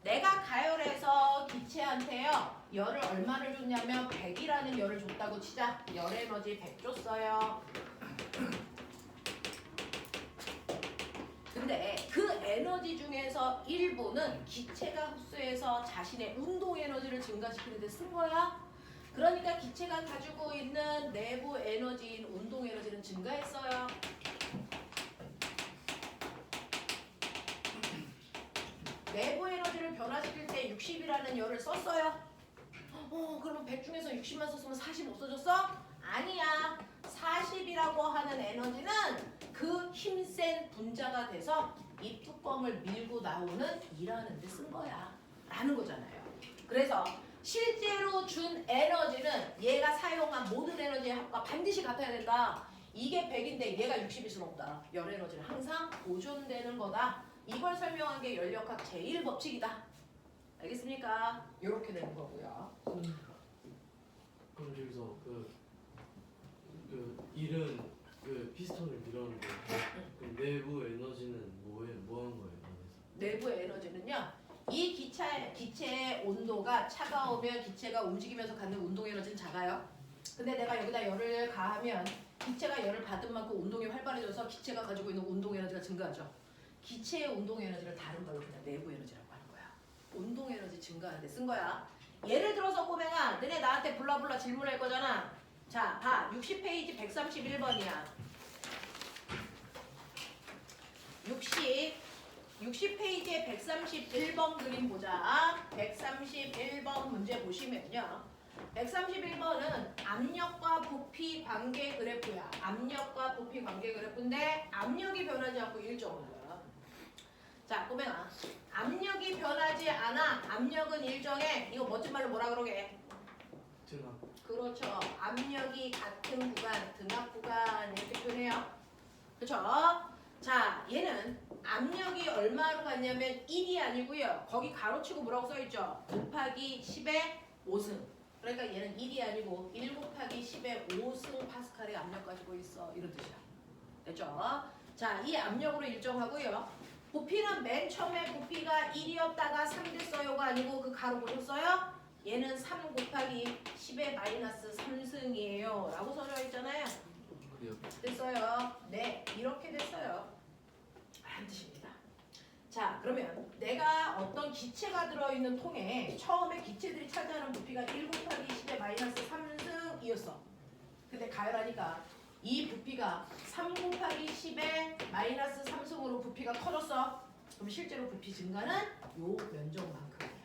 내가 가열해서 기체한테요 열을 얼마를 줬냐면 100이라는 열을 줬다고 치자. 열 에너지 100 줬어요. 근데 그 에너지 중에서 일부는 기체가 흡수해서 자신의 운동 에너지를 증가시키는 데 쓴 거야. 그러니까 기체가 가지고 있는 내부 에너지인 운동 에너지는 증가했어요. 내부 에너지를 변화시킬 때 60이라는 열을 썼어요. 그러면 100 중에서 60만 썼으면 40 없어졌어? 아니야. 40이라고 하는 에너지는 그 힘센 분자가 돼서 이 뚜껑을 밀고 나오는 일하는 데 쓴 거야 라는 거잖아요. 그래서 실제로 준 에너지는 얘가 사용한 모든 에너지의 합과 반드시 같아야 된다. 이게 100인데 얘가 60일 수는 없다. 열 에너지는 항상 보존되는 거다. 이걸 설명한 게 연력학 제1법칙이다. 알겠습니까? 이렇게 되는 거고요. 그럼 여기서 그 일은 그 피스톤을 밀었는데 그 내부 에너지는 뭐 한 거예요? 내부의 에너지는요. 이 기체의 온도가 차가우면 기체가 움직이면서 갖는 운동 에너지는 작아요. 근데 내가 여기다 열을 가하면 기체가 열을 받은 만큼 운동이 활발해져서 기체가 가지고 있는 운동 에너지가 증가하죠. 기체의 운동 에너지를 다른 말로 그냥 내부 에너지라고 하는 거야. 운동 에너지 증가하는데 쓴 거야. 예를 들어서 꼬맹아, 너네 나한테 블라블라 질문할 거잖아. 자, 봐. 60페이지 131번이야. 60페이지에 131번 그림 보자. 131번 문제 보시면요. 131번은 압력과 부피 관계 그래프야. 압력과 부피 관계 그래프인데 압력이 변하지 않고 일정하다. 자, 꼬맹아. 압력이 변하지 않아. 압력은 일정해. 이거 멋진 말로 뭐라 그러게? 등압. 그렇죠. 압력이 같은 구간, 등압 구간 이렇게 표현해요. 그렇죠? 자, 얘는 압력이 얼마로 갔냐면 1이 아니고요. 거기 가로치고 뭐라고 써있죠? 곱하기 10의 5승. 그러니까 얘는 1이 아니고 1 곱하기 10의 5승 파스칼의 압력 가지고 있어. 이런 뜻이야. 됐죠? 자, 이 압력으로 일정하고요. 부피는 맨 처음에 부피가 1이었다가 3 됐어요가 아니고 그 가로 보셨어요? 얘는 3 곱하기 10의 마이너스 3승이에요. 라고 써져 있잖아요. 그래요. 됐어요. 네, 이렇게 됐어요. 라는 뜻입니다. 자, 그러면 내가 어떤 기체가 들어있는 통에 처음에 기체들이 차지하는 부피가 1 곱하기 10의 마이너스 3승이었어. 근데 가열하니까 이 부피가 3 곱하기 10의 마이너스 3승으로 부피가 커졌어. 그럼 실제로 부피 증가는 요 면적만큼이야.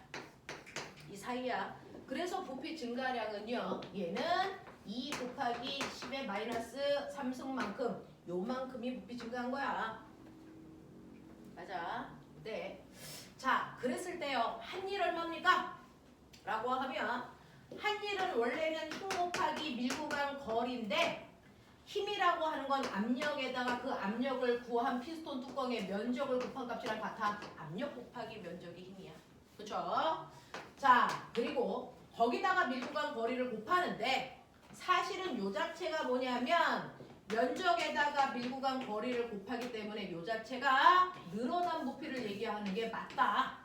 이 사이야. 그래서 부피 증가량은요. 얘는 2 곱하기 10의 마이너스 3승만큼 요만큼이 부피 증가한 거야. 맞아. 네. 자, 그랬을 때요. 한일 얼마입니까? 라고 하면 한일은 원래는 힘 곱하기 밀고 간 거리인데 힘이라고 하는 건 압력에다가 그 압력을 구한 피스톤 뚜껑의 면적을 곱한 값이랑 같아. 압력 곱하기 면적이 힘이야. 그쵸? 자, 그리고 거기다가 밀고 간 거리를 곱하는데 사실은 요 자체가 뭐냐면 면적에다가 밀고 간 거리를 곱하기 때문에 요 자체가 늘어난 부피를 얘기하는 게 맞다.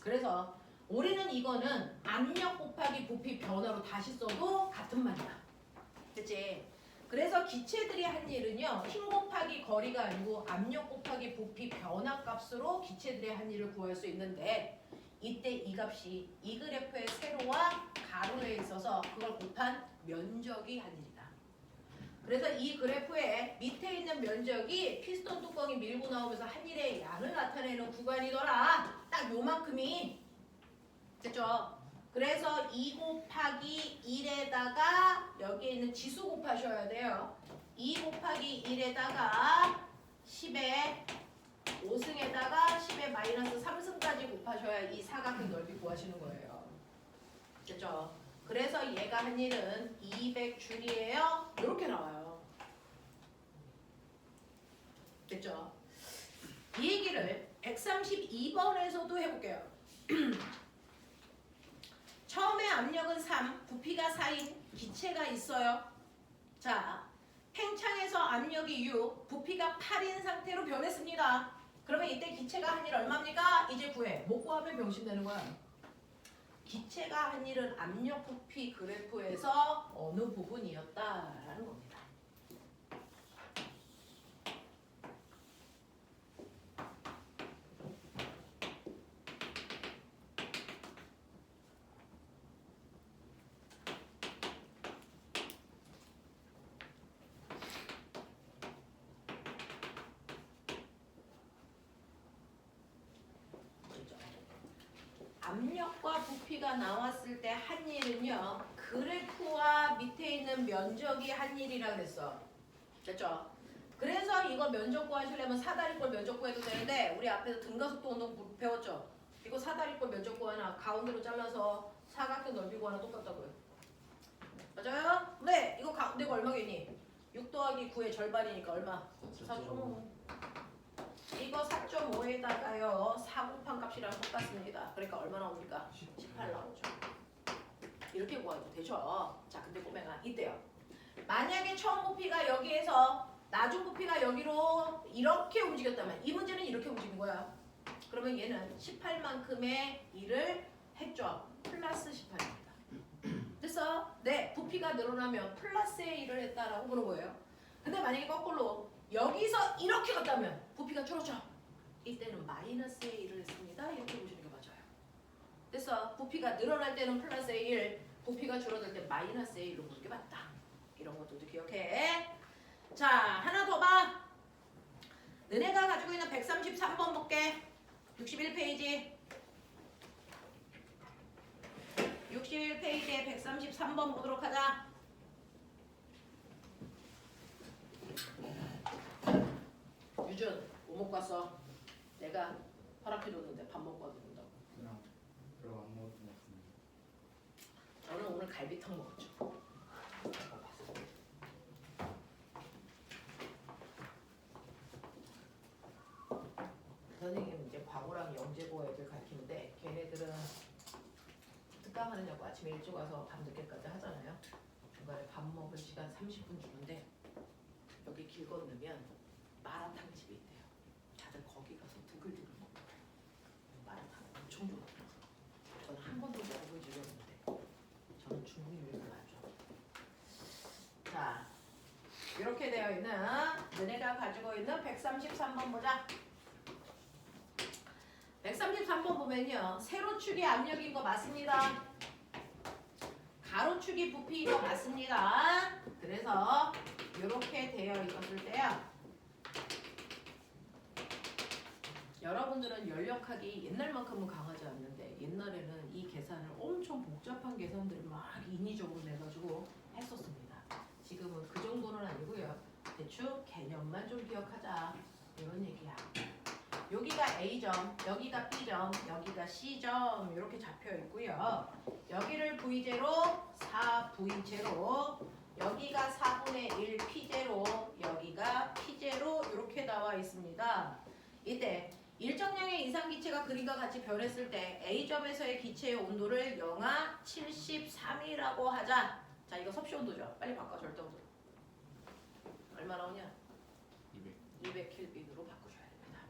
그래서 우리는 이거는 압력 곱하기 부피 변화로 다시 써도 같은 말이야. 그치? 그래서 기체들이 한 일은요. 힘 곱하기 거리가 아니고 압력 곱하기 부피 변화 값으로 기체들의 한 일을 구할 수 있는데 이때 이 값이 이 그래프의 세로와 가로에 있어서 그걸 곱한 면적이 한 일이다. 그래서 이 그래프의 밑에 있는 면적이 피스톤 뚜껑이 밀고 나오면서 한 일의 양을 나타내는 구간이더라. 딱 요만큼이. 됐죠? 그래서 2 곱하기 1에다가 여기에 있는 지수 곱하셔야 돼요. 2 곱하기 1에다가 10의 5승에다가 10의 마이너스 3승까지 곱하셔야 이 사각형 넓이 구하시는 거예요. 됐죠? 그래서 얘가 한 일은 200줄이에요. 이렇게 나와요. 됐죠? 이 얘기를 132번에서도 해볼게요. 처음에 압력은 3, 부피가 4인 기체가 있어요. 자, 팽창에서 압력이 6, 부피가 8인 상태로 변했습니다. 그러면 이때 기체가 한 일 얼마입니까? 이제 구해. 못 구하면 병신되는 거야. 기체가 한 일은 압력 부피 그래프에서 어느 부분이었다라는 겁니다. 압력과 부피가 나왔을 때 한 일은요. 그래프와 밑에 있는 면적이 한 일이라 그랬어. 됐죠? 그래서 여기서 이거 면적 구하시려면 사다리꼴 면적 구해도 되는데 우리 앞에서 등가속도 운동 배웠죠? 이거 사다리꼴 면적 구하나 가운데로 잘라서 사각형 넓이 구하나 똑같다고요. 맞아요? 네. 이거 가운데가 얼마겠니? 6 더하기 9의 절반이니까 얼마? 4.5. 이거 4.5에다가요 4 곱한 값이랑 똑같습니다. 그러니까 얼마 나옵니까? 18 나오죠. 이렇게 구하도 되죠. 자, 근데 꼬맹아 이때요. 만약에 처음 부피가 여기에서 나중 부피가 여기로 이렇게 움직였다면 이 문제는 이렇게 움직인 거야. 그러면 얘는 18만큼의 일을 했죠. 플러스 18입니다. 됐어? 네, 부피가 늘어나면 플러스의 일을 했다라고 보는 거예요. 근데 만약에 거꾸로 여기서 이렇게 갔다면 부피가 줄었죠. 이때는 마이너스의 일을 했습니다. 이렇게 보시는 게 맞아요. 됐어? 부피가 늘어날 때는 플러스의 1, 부피가 줄어들 때 마이너스의 1로 보는 게 맞다. 이런 것도 기억해. 자, 하나 더 봐. 너네가 가지고 있는 133번 볼게. 61페이지. 61페이지에 133번 보도록 하자. 유준, 뭐 먹고 왔어? 내가 허락해줬는데 밥 먹고 와도 된다고. 그냥 별로 안 먹었던 것 같습니다. 저는 오늘 갈비탕 먹었죠. 선생님 이제 과거랑 영재고 애들 가르치는데 걔네들은 특강 하느냐고 아침에 일찍 와서 밤 늦게까지 하잖아요. 중간에 밥 먹을 시간 30분 주는데 여기 길 건너면 마라탕 집이 있대요. 다들 거기 가서 두글두글 먹고 마라탕 엄청 좋아해요. 저는 한 번도 먹어본 적이 없는데 저는 중국 요리를 하죠. 자, 이렇게 되어 있는 너네가 가지고 있는 133번 보자. 133번 보면요. 세로축이 압력인 거 맞습니다. 가로축이 부피인 거 맞습니다. 그래서 이렇게 되어 있었을 때요. 여러분들은 연력학이 옛날만큼은 강하지 않는데 옛날에는 이 계산을 엄청 복잡한 계산들을 막 인위적으로 내가지고 했었습니다. 지금은 그 정도는 아니고요. 대충 개념만 좀 기억하자. 이런 얘기야. 여기가 A점, 여기가 B점, 여기가 C점 이렇게 잡혀 있고요. 여기를 V0, 4V0, 여기가 4분의 1 P0, 여기가 P0 이렇게 나와 있습니다. 이때 일정량의 이상기체가 그림과 같이 변했을 때 A점에서의 기체의 온도를 영하 73이라고 하자. 자, 이거 섭씨 온도죠. 빨리 바꿔 절대 온도. 얼마 나오냐? 200켈빈으로 바꾸셔야 됩니다.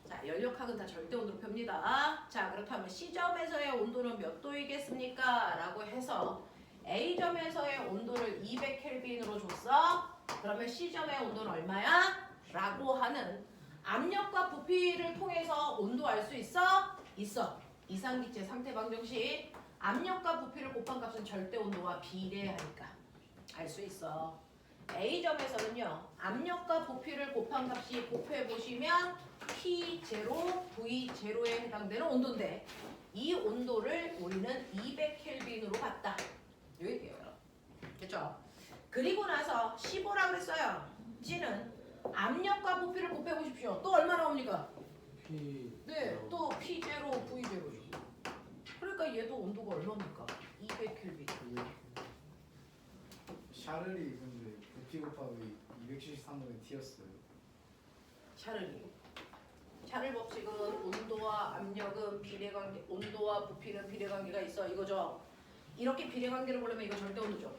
자, 연력학은 다 절대 온도로 펴니다. 자, 그렇다면 C점에서의 온도는 몇 도이겠습니까? 라고 해서 A점에서의 온도를 200켈빈으로 줬어. 그러면 C점의 온도는 얼마야? 라고 하는 압력과 부피를 통해서 온도 알 수 있어? 있어. 이상기체 상태 방정식 압력과 부피를 곱한 값은 절대 온도와 비례하니까 알 수 있어. A점에서는요. 압력과 부피를 곱한 값이 곱해보시면 P0, V0에 해당되는 온도인데 이 온도를 우리는 200켈빈으로 봤다. 이 얘기예요. 됐죠? 그리고 나서 15라고 그랬어요. G는 압력과 부피를 곱해보십시오. 또 얼마 나옵니까? P. 네, 또 P0, V0죠. 그러니까 얘도 온도가 얼마입니까? 200켈빈. 샤를이 근데 부피 곱하기 273분의 T였어요. 샤를 법칙은 온도와 압력은 비례관계, 온도와 부피는 비례관계가 있어 이거죠. 이렇게 비례관계를 보려면 이거 절대 온도죠.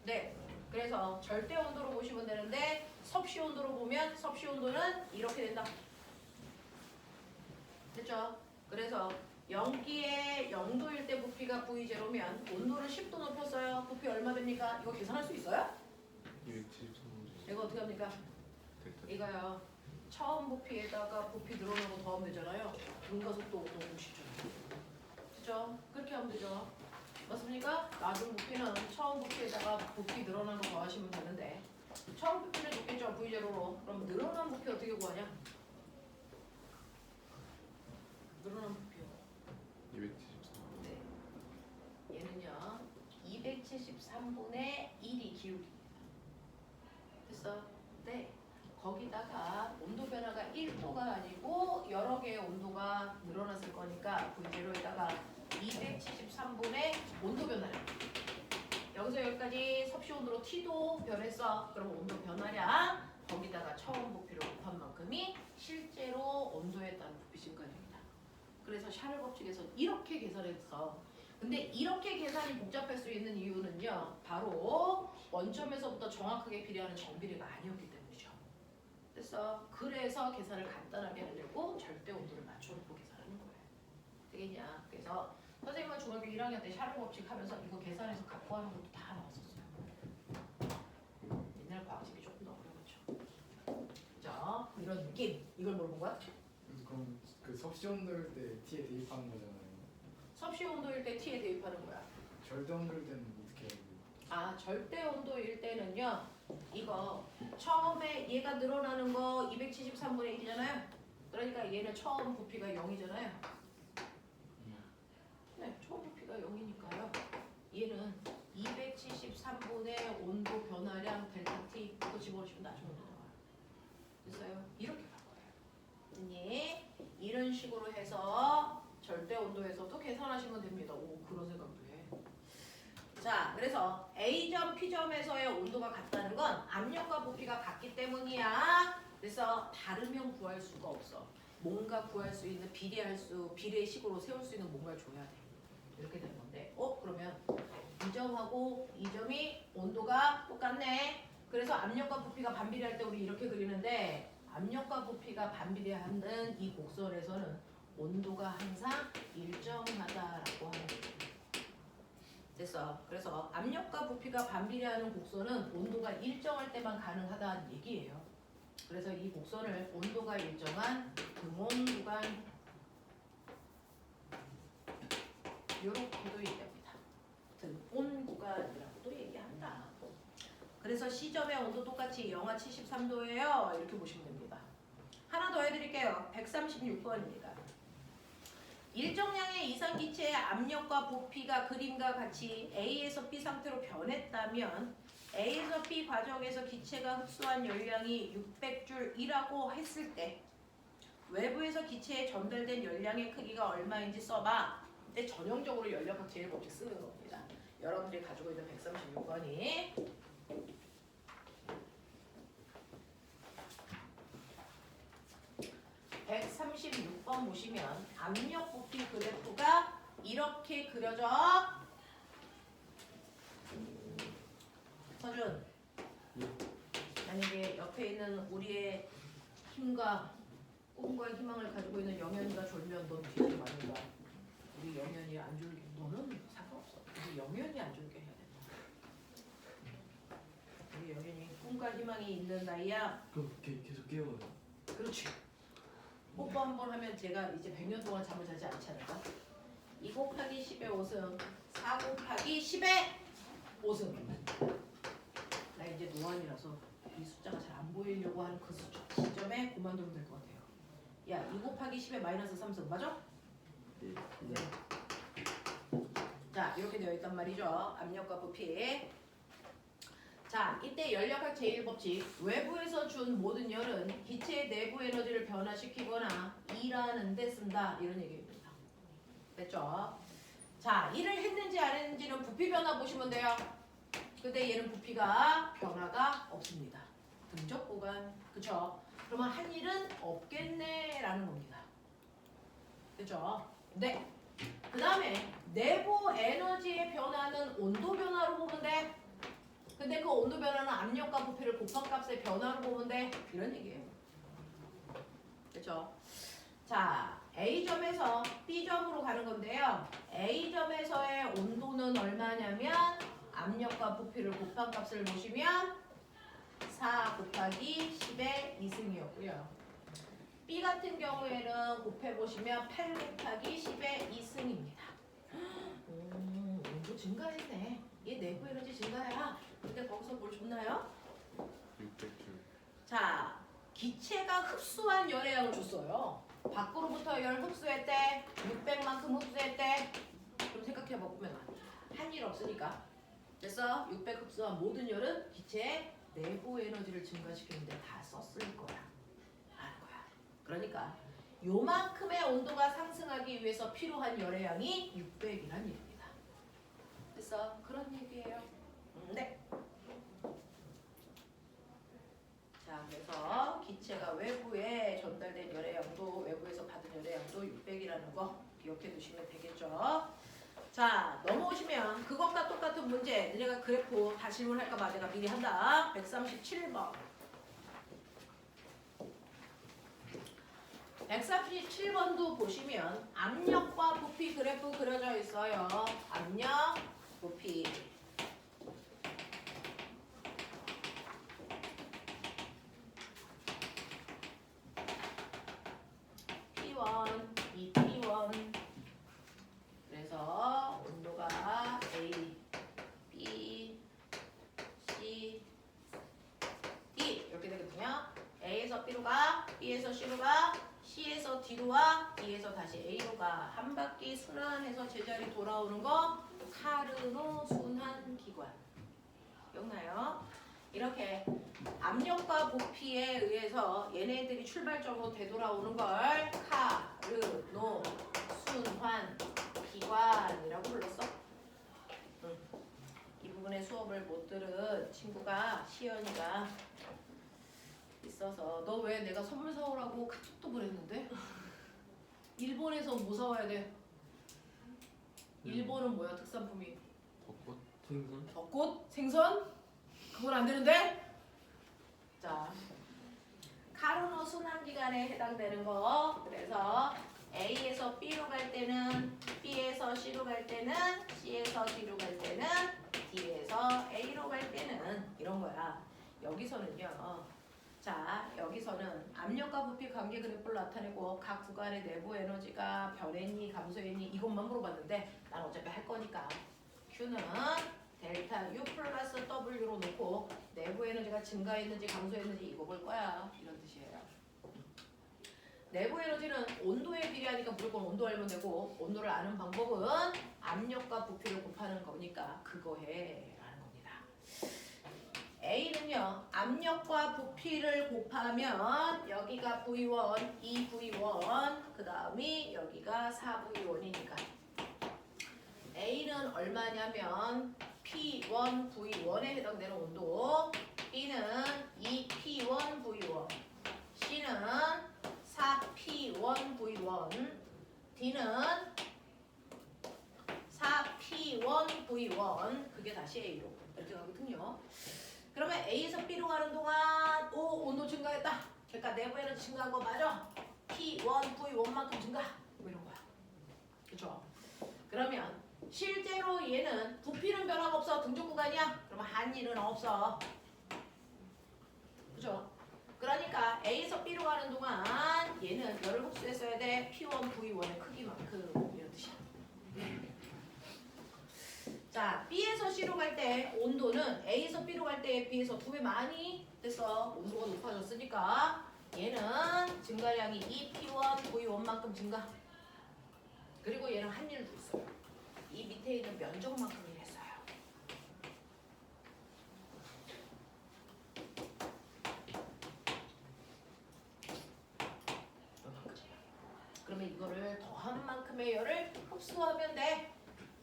네, 그래서 절대 온도로 보시면 되는데 섭씨 온도로 보면 섭씨 온도는 이렇게 된다. 됐죠? 그래서 연기의 0도일 때 부피가 V0면 온도를 10도 높였어요. 부피 얼마 됩니까? 이거 계산할 수 있어요? 273번. 이거 어떻게 합니까? 됐다. 이거요. 처음 부피에다가 부피 늘어나고 더하면 되잖아요. 등가속도 너무 쉽죠. 그죠? 그렇게 하면 되죠. 맞습니까? 나중 부피는 처음 부피에다가 부피 늘어난 거 더하시면 되는데 처음 부피는 좋겠죠. V0로. 그럼 늘어난 부피 어떻게 구하냐? 늘어난 부피요. 273번. 네. 얘는요. 273분의 1이 기울기입니다. 됐어? 네. 온도가 늘어났을 거니까 V0에다가 273분의 온도 변화량. 여기서 여기까지 섭씨 온도로 T도 변했어. 그럼 온도 변화량 거기다가 처음 부피를 곱한 만큼이 실제로 온도에 따른 부피 증가량이다. 그래서 샤를 법칙에서 이렇게 계산했어. 근데 이렇게 계산이 복잡할 수 있는 이유는요. 바로 원점에서부터 정확하게 비례하는 정비례가 아니었기 때문이죠. 그래서 계산을 간단하게 하려고 절대 온도를 맞춰놓고 계산하는 거예요. 되겠냐? 그래서 선생님은 중학교 1학년 때 샤를 법칙 하면서 이거 계산해서 갖고 하는 것도 다 나왔었어요. 옛날 과학책이 조금 더 어려웠죠. 자, 이런 느낌. 이걸 물어본 거야? 그럼 그 섭씨 온도일 때 T에 대입하는 거잖아요. 섭씨 온도일 때 T에 대입하는 거야. 절대 온도일 때는 어떻게 해요? 아, 절대 온도일 때는요. 이거 처음에 얘가 늘어나는 거 273분의 1이잖아요. 그러니까 얘는 처음 부피가 0이잖아요. 네, 처음 부피가 0이니까요. 얘는 273분의 온도 변화량 델타 T 이거 집어넣으시면 나중에 나와요. 됐어요? 이렇게 갈 거예요. 네, 이런 식으로 해서 절대 온도에서도 계산하시면 됩니다. 오, 그런 생각도 해. 자, 그래서 A점, P점에서의 온도가 같다는 건 압력과 부피가 같기 때문이야. 그래서 다르면 구할 수가 없어. 뭔가 구할 수 있는 비례식으로 세울 수 있는 뭔가를 줘야 돼. 이렇게 되는 건데, 그러면 이 점하고 이 점이 온도가 똑같네. 그래서 압력과 부피가 반비례할 때 우리 이렇게 그리는데 압력과 부피가 반비례하는 이 곡선에서는 온도가 항상 일정하다라고 하는 거예요. 됐어. 그래서 압력과 부피가 반비례하는 곡선은 온도가 일정할 때만 가능하다는 얘기예요. 그래서 이 곡선을 온도가 일정한 등온 구간 이렇게도 얘기합니다. 등온 구간이라고도 얘기한다. 그래서 C점의 온도 똑같이 영하 73도예요. 이렇게 보시면 됩니다. 하나 더 해드릴게요. 136번입니다. 일정량의 이상 기체의 압력과 부피가 그림과 같이 A에서 B 상태로 변했다면 A에서 B 과정에서 기체가 흡수한 열량이 600줄이라고 했을 때 외부에서 기체에 전달된 열량의 크기가 얼마인지 써봐. 근데 전형적으로 연력학 제일 법칙 쓰는 겁니다. 여러분들이 가지고 있는 136번이 136번 보시면 압력 부피 그래프가 이렇게 그려져. 서준, 만약에 옆에 있는 우리의 힘과 꿈과 희망을 가지고 있는 영현이가 졸면 넌 뒤에 맞는 거야. 우리 영현이 안 졸게, 너는 상관없어. 우리 영현이 안 졸게 해야 된다. 우리 영현이 꿈과 희망이 있는 나이야. 그럼 계속 깨워요. 그렇지. 뽀뽀 한 번 하면 제가 이제 100년 동안 잠을 자지 않지 않을까? 2 곱하기 10의 5승, 4 곱하기 10의 5승. 나 이제 노안이라서 이 숫자가 잘 안 보이려고 하는 그 시점에 그만두면 될 것 같아요. 야, 2 곱하기 10의 마이너스 3승, 맞아? 네. 자, 이렇게 되어 있단 말이죠. 압력과 부피. 자, 이때 연력학 제1법칙. 외부에서 준 모든 열은 기체의 내부 에너지를 변화시키거나 일하는 데 쓴다. 이런 얘기입니다. 됐죠? 자, 일을 했는지 안 했는지는 부피 변화 보시면 돼요. 근데 얘는 부피가 변화가 없습니다. 등적 구간. 그쵸? 그러면 한 일은 없겠네 라는 겁니다. 그죠? 네. 그 다음에 내부 에너지의 변화는 온도 변화로 보면 돼. 근데 그 온도 변화는 압력과 부피를 곱한 값의 변화로 보면 돼. 이런 얘기예요. 그렇죠? 자, A점에서 B점으로 가는 건데요. A점에서의 온도는 얼마냐면 압력과 부피를 곱한 값을 보시면 4 곱하기 10의 2승이었고요. B 같은 경우에는 곱해보시면 8 곱하기 10의 2승입니다. 온도 증가했네. 얘 내부 에너지 증가야. 근데 거기서 뭘 줬나요? 600줄. 자, 기체가 흡수한 열의 양을 줬어요. 밖으로부터 열 흡수했대. 600만큼 흡수했대. 그럼 생각해보면 한 일 없으니까. 그래서 600 흡수한 모든 열은 기체의 내부 에너지를 증가시키는데 다 썼을 거야. 아는 거야. 그러니까 요만큼의 온도가 상승하기 위해서 필요한 열의 양이 600이란 얘기입니다. 그래서 그런 얘기예요. 네. 자, 그래서 기체가 외부에 전달된 열의 양도 외부에서 받은 열의 양도 600이라는 거 기억해 두시면 되겠죠. 자, 넘어오시면 그것과 똑같은 문제. 내가 그래프 다 질문할까봐 내가 미리 한다. 137번. 137번도 보시면 압력과 부피 그래프 그려져 있어요. 압력, 부피. P1, 이 P1. 그래서 온도가 A, B, C, D 이렇게 되거든요. A에서 B로 가, B에서 C로 가, C에서 D로 와, D에서 다시 A로 가. 한 바퀴 순환해서 제자리 돌아오는 거 카르노 순환기관. 기억나요? 이렇게 압력과 부피에 의해서 얘네들이 출발점으로 되돌아오는 걸 카르노 순환기관이라고 불렀어. 이 부분의 수업을 못 들은 친구가 시연이가 있어서 너 왜 내가 선물 사오라고 카톡도 보냈는데? 일본에서 뭐 사와야 돼? 일본은 뭐야 특산품이? 벚꽃? 생선? 벚꽃? 생선? 그건 안 되는데? 자, 카르노 순환기관에 해당되는 거. 그래서 A에서 B로 갈 때는 B에서 C로 갈 때는 C에서 D로 갈 때는 D에서 A로 갈 때는 이런 거야. 여기서는요. 자, 여기서는 압력과 부피 관계 그래프를 나타내고 각 구간의 내부 에너지가 변했니 감소했니 이것만 물어봤는데 난 어차피 할 거니까 Q는 델타 U 플러스 W로 놓고 내부 에너지가 증가했는지 감소했는지 이거 볼 거야. 이런 뜻이에요. 내부 에너지는 온도에 비례하니까 무조건 온도 알면 되고 온도를 아는 방법은 압력과 부피를 곱하는 거니까 그거 해 라는 겁니다. A는요. 압력과 부피를 곱하면 여기가 V1, 2V1 그 다음이 여기가 4V1이니까 A는 얼마냐면 P1, V1에 해당되는 온도 B는 2P1, V1 C는 4P1, V1 D는 4P1, V1 그게 다시 A로 이렇게 가거든요. 그러면 A에서 B로 가는 동안 온도 증가했다. 그러니까 내부 에너지 증가한 거 맞아. P1, V1만큼 증가. 뭐 이런 거야. 그렇죠? 그러면 실제로 얘는 부피는 변화가 없어. 등쪽 구간이야. 그러면 한 일은 없어. 그렇죠? 그러니까 A에서 B로 가는 동안 얘는 열을 흡수했어야 돼. P1, V1의 크기만큼 이런 뜻이야. 자, B에서 C로 갈 때 온도는 A에서 B로 갈 때 B에서 2배 많이 됐어. 온도가 높아졌으니까 얘는 증가량이 2P1, V1만큼 증가. 그리고 얘는 한 일도 있어. 이 밑에 있는 면적만큼 일했어요. 그러면 이거를 더한 만큼의 열을 흡수하면 돼.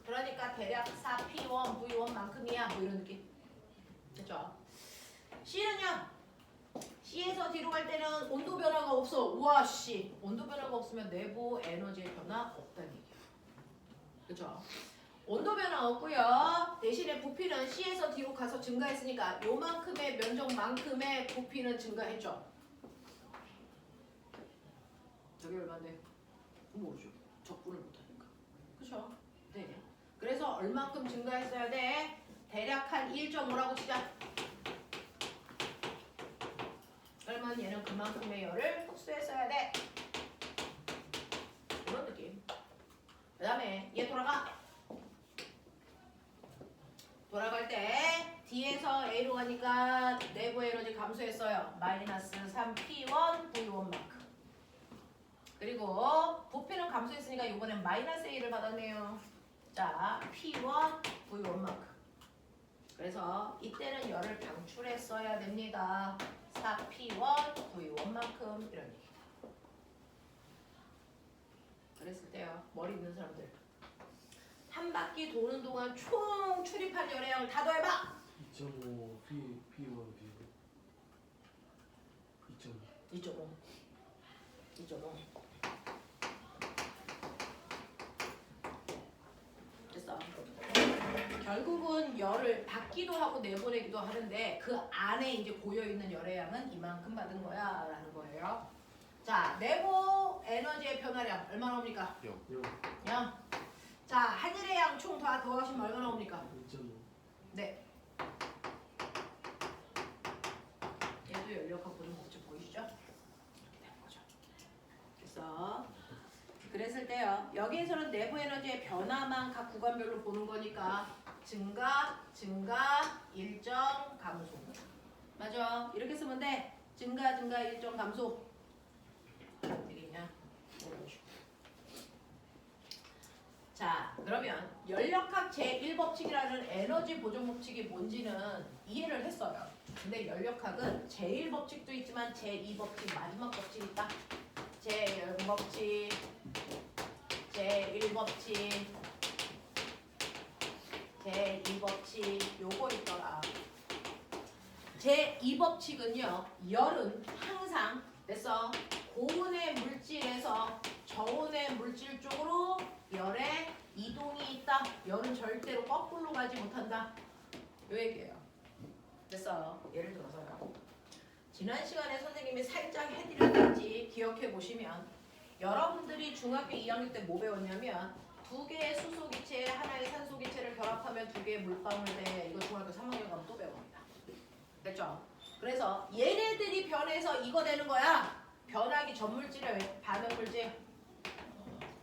그러니까 대략 4P1, V1만큼이야. 뭐 이런 느낌. 됐죠? C는요. C에서 D로 갈 때는 온도 변화가 없어. 우와 씨. 온도 변화가 없으면 내부 에너지의 변화 없다는 얘기야. 그렇죠? 온도 변화 없고요. 대신에 부피는 C에서 D로 가서 증가했으니까 요만큼의 면적만큼의 부피는 증가했죠. 여기 얼마인데? 모르죠. 적분을 못하니까. 그렇죠? 네. 그래서 얼만큼 증가했어야 돼? 대략 한 1.5라고 치자. 그러면 얘는 그만큼의 열을 흡수했어야 돼. 이런 느낌. 그 다음에 얘 돌아갈 때 D에서 A로 가니까 내부 에너지 감소했어요. 마이너스 3P1, V1만큼. 그리고 부피는 감소했으니까 이번엔 마이너스 A를 받았네요. 자, P1, V1만큼. 그래서 이때는 열을 방출했어야 됩니다. 4P1, V1만큼 이런 얘기. 머리 있는 사람들. 한 바퀴 도는 동안 총 출입한 열애양 다 더해봐. 2.5 P1 P2 2.5 2.5. 2.5. 됐어. 결국은 열을 받기도 하고 내보내기도 하는데 그 안에 이제 고여있는 열의 양은 이만큼 받은 거야 라는 거예요. 자, 내부 에너지의 변화량 얼마나 옵니까? 0 0. 자, 하늘의 양 총 다 더하시면 얼마나 옵니까? 2.5 네. 얘도 연력학 보는 목적 보이시죠? 이렇게 되는 거죠. 그래서 그랬을 때요. 여기에서는 내부 에너지의 변화만 각 구간별로 보는 거니까 증가, 일정, 감소. 맞아. 이렇게 쓰면 돼. 증가, 일정, 감소. 되겠냐? 자, 그러면 연력학 제1법칙이라는 에너지 보존 법칙이 뭔지는 이해를 했어요. 근데 연력학은 제1법칙도 있지만 제2법칙, 마지막 법칙이 있다. 제0법칙, 제1법칙, 제2법칙 요거 있더라. 제2법칙은요. 열은 항상 됐어. 고온의 물질에서 저온의 물질 쪽으로 열의 이동이 있다. 열은 절대로 거꾸로 가지 못한다. 요 얘기예요. 됐어. 예를 들어서요. 지난 시간에 선생님이 살짝 해드렸는지 기억해 보시면 여러분들이 중학교 2학년 때 뭐 배웠냐면 2개의 수소기체, 하나의 산소기체를 결합하면 2개의 물방울 돼. 이거 중학교 3학년 가면 또 배웁니다. 됐죠? 그래서 얘네들이 변해서 이거 되는 거야. 변하기 전 물질을 반응물질,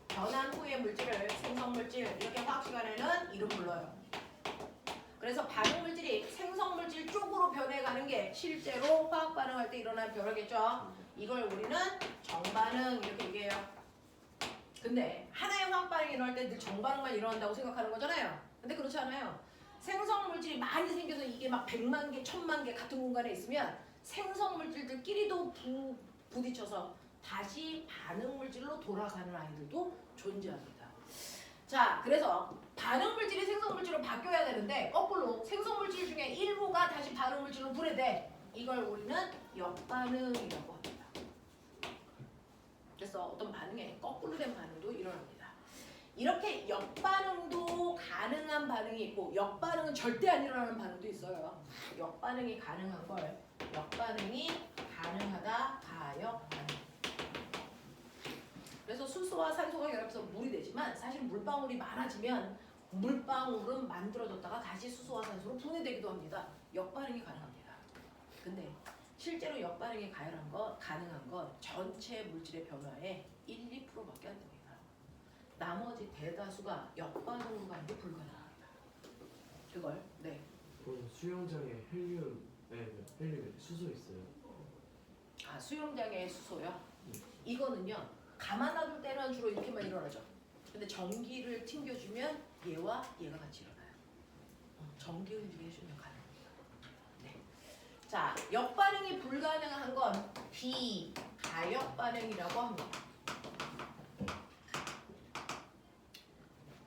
변한 후의 물질을 생성물질, 이렇게 화학 시간에는 이름 불러요. 그래서 반응물질이 생성물질 쪽으로 변해가는 게 실제로 화학 반응할 때 일어나는 변화겠죠. 이걸 우리는 정반응 이렇게 얘기해요. 근데 하나의 화학 반응이 일어날 때 늘 정반응만 일어난다고 생각하는 거잖아요. 근데 그렇지 않아요. 생성물질이 많이 생겨서 이게 막 100만 개, 1000만 개 같은 공간에 있으면 생성물질들끼리도 부딪혀서 다시 반응물질로 돌아가는 아이들도 존재합니다. 자, 그래서 반응물질이 생성물질로 바뀌어야 되는데 거꾸로 생성물질 중에 일부가 다시 반응물질로 분해돼. 이걸 우리는 역반응이라고 합니다. 그래서 어떤 반응에 거꾸로 된 반응도 일어납니다. 이렇게 역반응도 가능한 반응이 있고 역반응은 절대 안 일어나는 반응도 있어요. 역반응이 가능한 걸 역반응이 가능하다, 가역반응. 그래서 수소와 산소가 결합해서 물이 되지만 사실 물방울이 많아지면 물방울은 만들어졌다가 다시 수소와 산소로 분해되기도 합니다. 역반응이 가능합니다. 근데 실제로 역반응이 가능한 건 전체 물질의 변화의 1, 2%밖에 안 됩니다. 나머지 대다수가 역반응으로 가는 게 불가능합니다. 그걸 그럼 수영장에 헬륨 수소 있어요? 아, 수영장의 수소요? 이거는요. 가만 놔둘 때는 주로 이렇게만 일어나죠. 근데 전기를 튕겨주면 얘와 얘가 같이 일어나요. 전기를 유지해주면 가능합니다. 네. 자, 역반응이 불가능한 건 비가역반응이라고 합니다.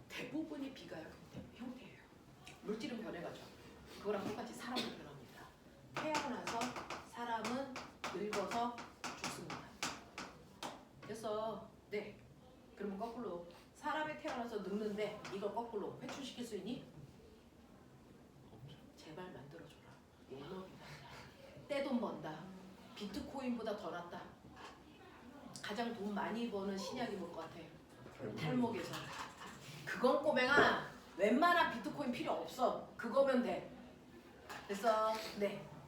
대부분이 비가역 형태예요. 물질은 변해가죠. 그거랑 똑같이 사람도 변합니다. 태어나서 사람은 늙어서 죽습니다. 그래서 그러면 거꾸로 사람이 태어나서 늙는데 이걸 거꾸로 회춘시킬 수 있니? 제발 만들어줘라. 예너비다. 떼돈 번다. 비트코인보다 더 낫다. 가장 돈 많이 버는 신약이 뭘 것 같아? 탈모계산. 그건 꼬맹아 웬만한 비트코인 필요 없어. 그거면 돼. 그래서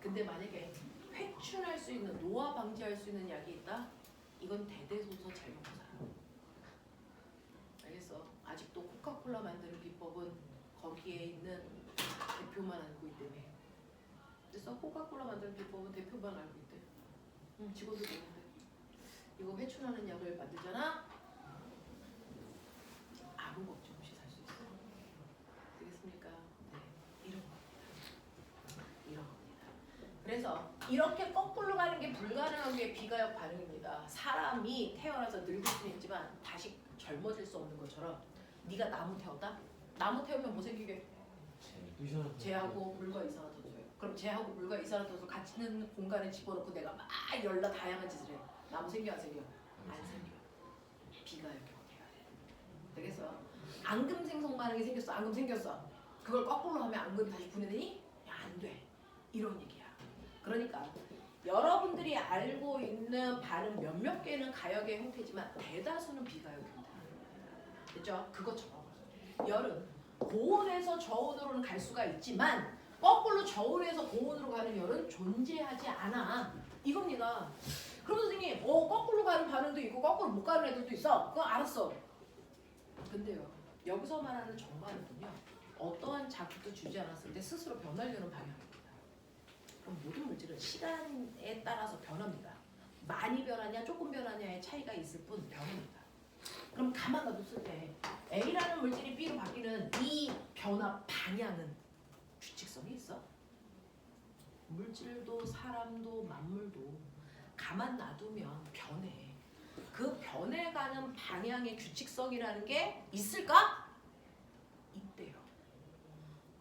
근데 만약에 회춘할 수 있는, 노화 방지할 수 있는 약이 있다? 이건 대대손손 잘 먹고 살아. 알겠어? 아직도 코카콜라 만드는 비법은 거기에 있는 대표만 알고 있다며. 그래서 코카콜라 만드는 비법은 대표만 알고 있대. 직원들도 있는데. 이거 회춘하는 약을 만들잖아? 아무 걱정 없이 살 수 있어. 되겠습니까? 이런 겁니다. 이런 겁니다. 그래서 이렇게 거꾸로 가는 게 불가능한 게 비가역 반응입니다. 사람이 태어나서 늙을 수는 있지만 다시 젊어질 수 없는 것처럼 네가 나무 태웠다? 나무 태우면 뭐 생기게? 이상한 쟤하고 물과 이산화탄소예요. 그럼 쟤하고 물과 이산화탄소 같이 있는 공간에 집어넣고 내가 막 열나 다양한 짓을 해. 나무 생겨 안 생겨? 안 생겨. 비가 이렇게 돼야 돼. 되겠어? 앙금 생성 반응이 생겼어. 앙금 생겼어. 그걸 거꾸로 하면 앙금 다시 분해되니? 안 돼. 이런 얘기야. 그러니까 여러분들이 알고 있는 반응 몇몇 개는 가역의 형태지만 대다수는 비가역입니다. 됐죠? 그것처럼 열은 고온에서 저온으로는 갈 수가 있지만 거꾸로 저온에서 고온으로 가는 열은 존재하지 않아. 이겁니다. 그럼 선생님, 거꾸로 가는 반응도 있고 거꾸로 못 가는 애들도 있어. 그거 알았어. 근데요, 여기서 말하는 정반응은요, 어떠한 자극도 주지 않았을 때 스스로 변하려는 방향입니다. 그럼 모든 물질은 시간에 따라서 변합니다. 많이 변하냐, 조금 변하냐의 차이가 있을 뿐 변합니다. 그럼 가만 놔뒀을 때 A라는 물질이 B로 바뀌는 이 변화 방향은 규칙성이 있어? 물질도 사람도 만물도 가만 놔두면 변해. 그 변해가는 방향의 규칙성이라는 게 있을까? 있대요.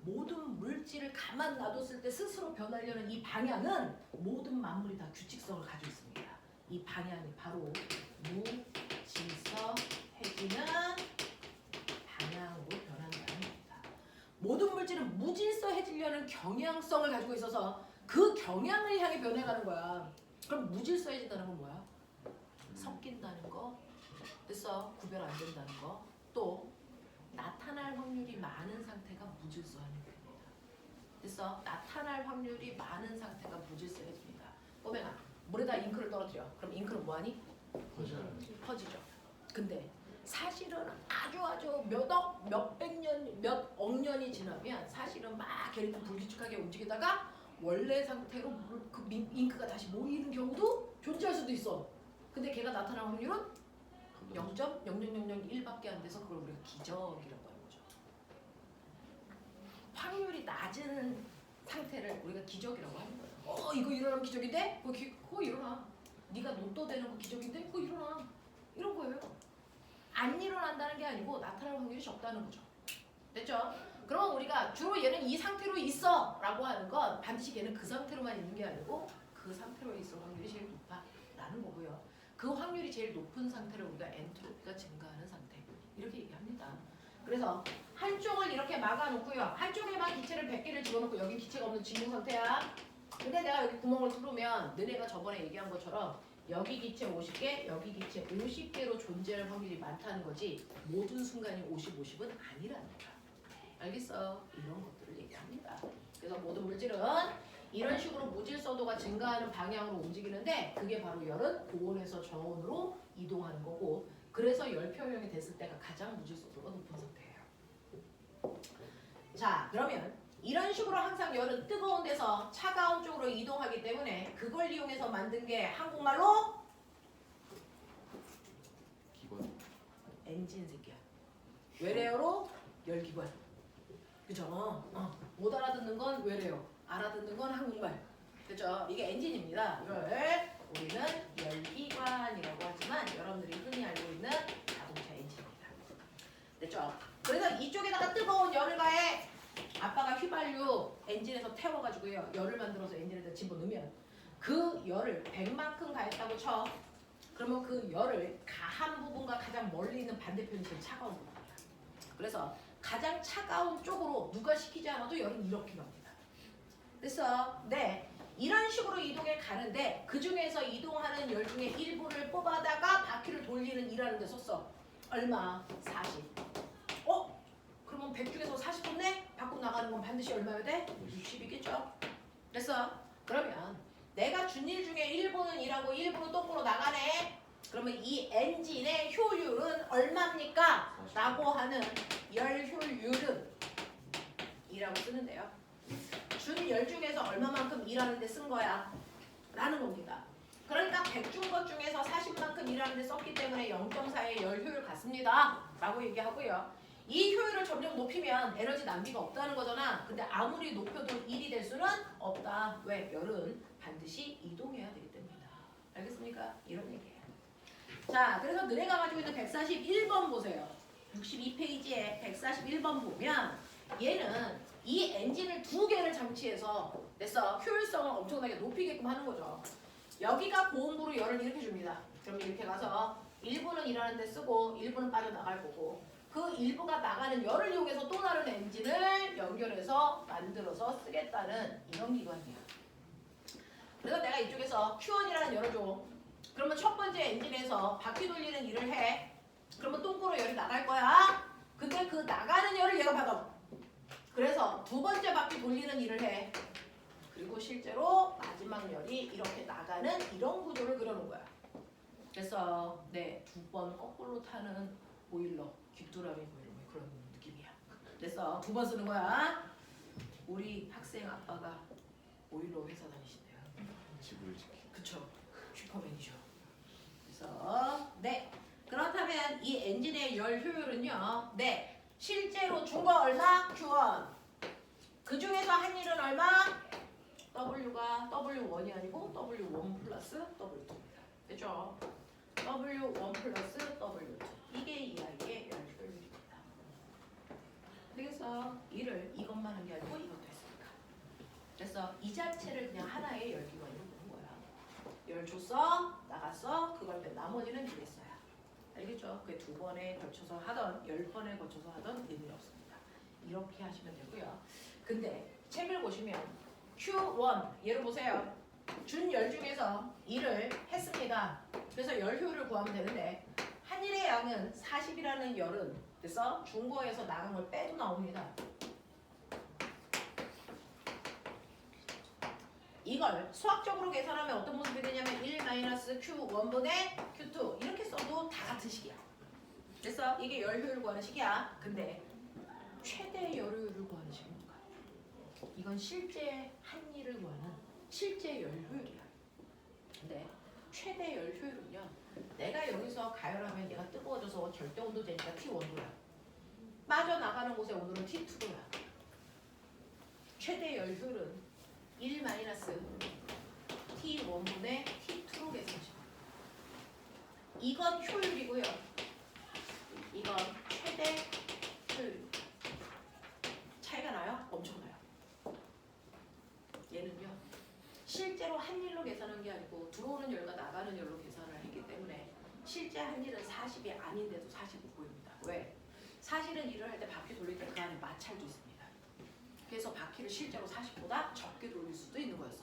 모든 물질을 가만 놔뒀을 때 스스로 변하려는 이 방향은 모든 만물이 다 규칙성을 가지고 있습니다. 이 방향이 바로 무질서해지는 방향으로 변한다는 겁니다. 모든 물질은 무질서해지려는 경향성을 가지고 있어서 그 경향을 향해 변해가는 거야. 그럼 무질서해진다는 건 뭐야? 섞인다는 거, 됐어? 구별 안 된다는 거, 또 나타날 확률이 많은 상태가 무질서한 형태입니다. 됐어? 나타날 확률이 많은 상태가 무질서해집니다. 꼬맹아, 물에다 잉크를 떨어뜨려. 그럼 잉크는 뭐하니? 퍼지죠. 근데 사실은 아주 몇억, 몇백 년, 몇억 년이 지나면 사실은 막 걔네들 불규칙하게 움직이다가 원래 상태로 그 잉크가 다시 모이는 경우도 존재할 수도 있어. 근데 걔가 나타날 확률은 0.00001밖에 안 돼서 그걸 우리가 기적이라고 하는 거죠. 확률이 낮은 상태를 우리가 기적이라고 하는 거예요. 이거 일어나면 기적인데? 그거 일어나. 네가 로또 되는 거 기적인데? 그거 일어나. 이런 거예요. 안 일어난다는 게 아니고 나타날 확률이 적다는 거죠. 됐죠? 그럼 우리가 주로 얘는 이 상태로 있어 라고 하는 건 반드시 얘는 그 상태로만 있는 게 아니고 그 상태로 있을 확률이 제일 높아 라는 거고요. 그 확률이 제일 높은 상태를 우리가 엔트로피가 증가하는 상태 이렇게 얘기합니다. 그래서 한쪽을 이렇게 막아놓고요. 한쪽에만 기체를 100개를 집어넣고 여기 기체가 없는 진공 상태야. 근데 내가 여기 구멍을 뚫으면 너네가 저번에 얘기한 것처럼 여기 기체 50개, 여기 기체 50개로 존재할 확률이 많다는 거지 모든 순간이 50, 50은 아니라는 거야. 알겠어? 이런 것들을 얘기합니다. 그래서 모든 물질은 이런 식으로 무질서도가 증가하는 방향으로 움직이는데 그게 바로 열은 고온에서 저온으로 이동하는 거고 그래서 열표형이 됐을 때가 가장 무질서도가 높은 상태예요. 자, 그러면 이런 식으로 항상 열은 뜨거운 데서 차가운 쪽으로 이동하기 때문에 그걸 이용해서 만든 게 한국말로 기관. 엔진 새끼야. 외래어로 열기관. 그죠? 못 알아듣는 건 외래어, 알아듣는 건 한국말. 그죠? 이게 엔진입니다. 이걸 우리는 열기관이라고 하지만 여러분들이 흔히 알고 있는 자동차 엔진입니다. 됐죠? 그래서 이쪽에다가 뜨거운 열을 가해 아빠가 휘발유 엔진에서 태워가지고요 열을 만들어서 엔진에다 집어넣으면 그 열을 100만큼 가했다고 쳐. 그러면 그 열을 가한 부분과 가장 멀리 있는 반대편이 제일 차가운 부분입니다. 그래서 가장 차가운 쪽으로 누가 시키지 않아도 열은 이렇게 갑니다. 그래서 네 이런 식으로 이동해 가는데 그 중에서 이동하는 열 중에 일부를 뽑아다가 바퀴를 돌리는 일하는 데 썼어. 얼마? 40. 그러면 100 중에서 40 뽑네? 밖으로 나가는 건 반드시 얼마여야 돼? 60이겠죠? 됐어? 그러면 내가 준 일 중에 1분은 일하고 1분은 똑바로 나가네? 그러면 이 엔진의 효율은 얼마입니까? 라고 하는 열 효율은 이라고 쓰는데요. 준 열 중에서 얼마만큼 일하는데 쓴 거야? 라는 겁니다. 그러니까 100 준 것 중에서 40만큼 일하는데 썼기 때문에 0.4의 열 효율 같습니다. 라고 얘기하고요. 이 효율을 점점 높이면 에너지 낭비가 없다는 거잖아. 근데 아무리 높여도 1이 될 수는 없다. 왜? 열은 반드시 이동해야 되기 때문이다. 알겠습니까? 이런 얘기예요. 자, 그래서 너네가 가지고 있는 141번 보세요. 62페이지에 141번 보면 얘는 이 엔진을 두 개를 장치해서 됐어. 효율성을 엄청나게 높이게끔 하는 거죠. 여기가 고온부로 열을 이렇게 줍니다. 그럼 이렇게 가서 일부는 일하는 데 쓰고 일부는 빠져나갈 거고 그 일부가 나가는 열을 이용해서 또 다른 엔진을 연결해서 만들어서 쓰겠다는 이런 기관이야. 그래서 내가 이쪽에서 Q1이라는 열을 줘. 그러면 첫 번째 엔진에서 바퀴 돌리는 일을 해. 그러면 똥꼬로 열이 나갈 거야. 근데 그 나가는 열을 얘가 받아. 그래서 두 번째 바퀴 돌리는 일을 해. 그리고 실제로 마지막 열이 이렇게 나가는 이런 구조를 그려놓은 거야. 그래서 네, 두 번 거꾸로 타는 보일러, 귀뚜라미 보일러 그런 느낌이야. 그래서 두 번 쓰는 거야. 우리 학생 아빠가 보일러 회사 다니신대요. 지구를 지키. 그쵸. 슈퍼맨이죠. 그래서 네. 그렇다면 이 엔진의 열 효율은요. 네. 실제로 준 거 얼마? Q1. 그 중에서 한 일은 얼마? W가 W1이 아니고 W1 플러스 W2입니다. 됐죠? W1 플러스 W2. 이게 이 아이의 열 효율입니다. 그래서 일을 이것만 한 게 아니고 이것도 했으니까. 그래서 이 자체를 그냥 하나의 열기관으로 보는 거야. 열 줬어, 나갔어, 그걸 뺀 나머지는 이랬어요. 알겠죠? 그게 두 번에 걸쳐서 하던, 10번에 걸쳐서 하던 의미 없습니다. 이렇게 하시면 되고요. 근데 책을 보시면 Q1, 예를 보세요. 준 열 중에서 일을 했습니다. 그래서 열 효율을 구하면 되는데 한 일의 양은 40이라는 열은 그래서 준 거에서 나간 걸 빼도 나옵니다. 이걸 수학적으로 계산하면 어떤 모습이 되냐면 1-Q1분의 Q2 이렇게 써도 다 같은 식이야. 그래서 이게 열 효율 구하는 식이야. 근데 최대 열 효율을 구하는 식입니까? 이건 실제 한 일을 구하는 실제 열 효율이야. 근데 최대 열 효율은요. 내가 여기서 가열하면 얘가 뜨거워져서 절대 온도제니까 T1도야. 빠져나가는 곳의 온도는 T2도야. 최대 열 효율은 1-T1분의 T2로 계산하시면 이건 효율이고요. 이건 최대 효율입니다. 차이가 나요? 엄청나요. 얘는요. 실제로 한 일로 계산한 게 아니고 들어오는 열과 나가는 열로 계산을 했기 때문에 실제 한 일은 40이 아닌데도 40이 보입니다. 왜? 사실은 일을 할 때 바퀴 돌릴 때 그 안에 마찰도 있습니다. 그래서 바퀴를 실제로 40보다 적게 돌릴 수도 있는 거였어.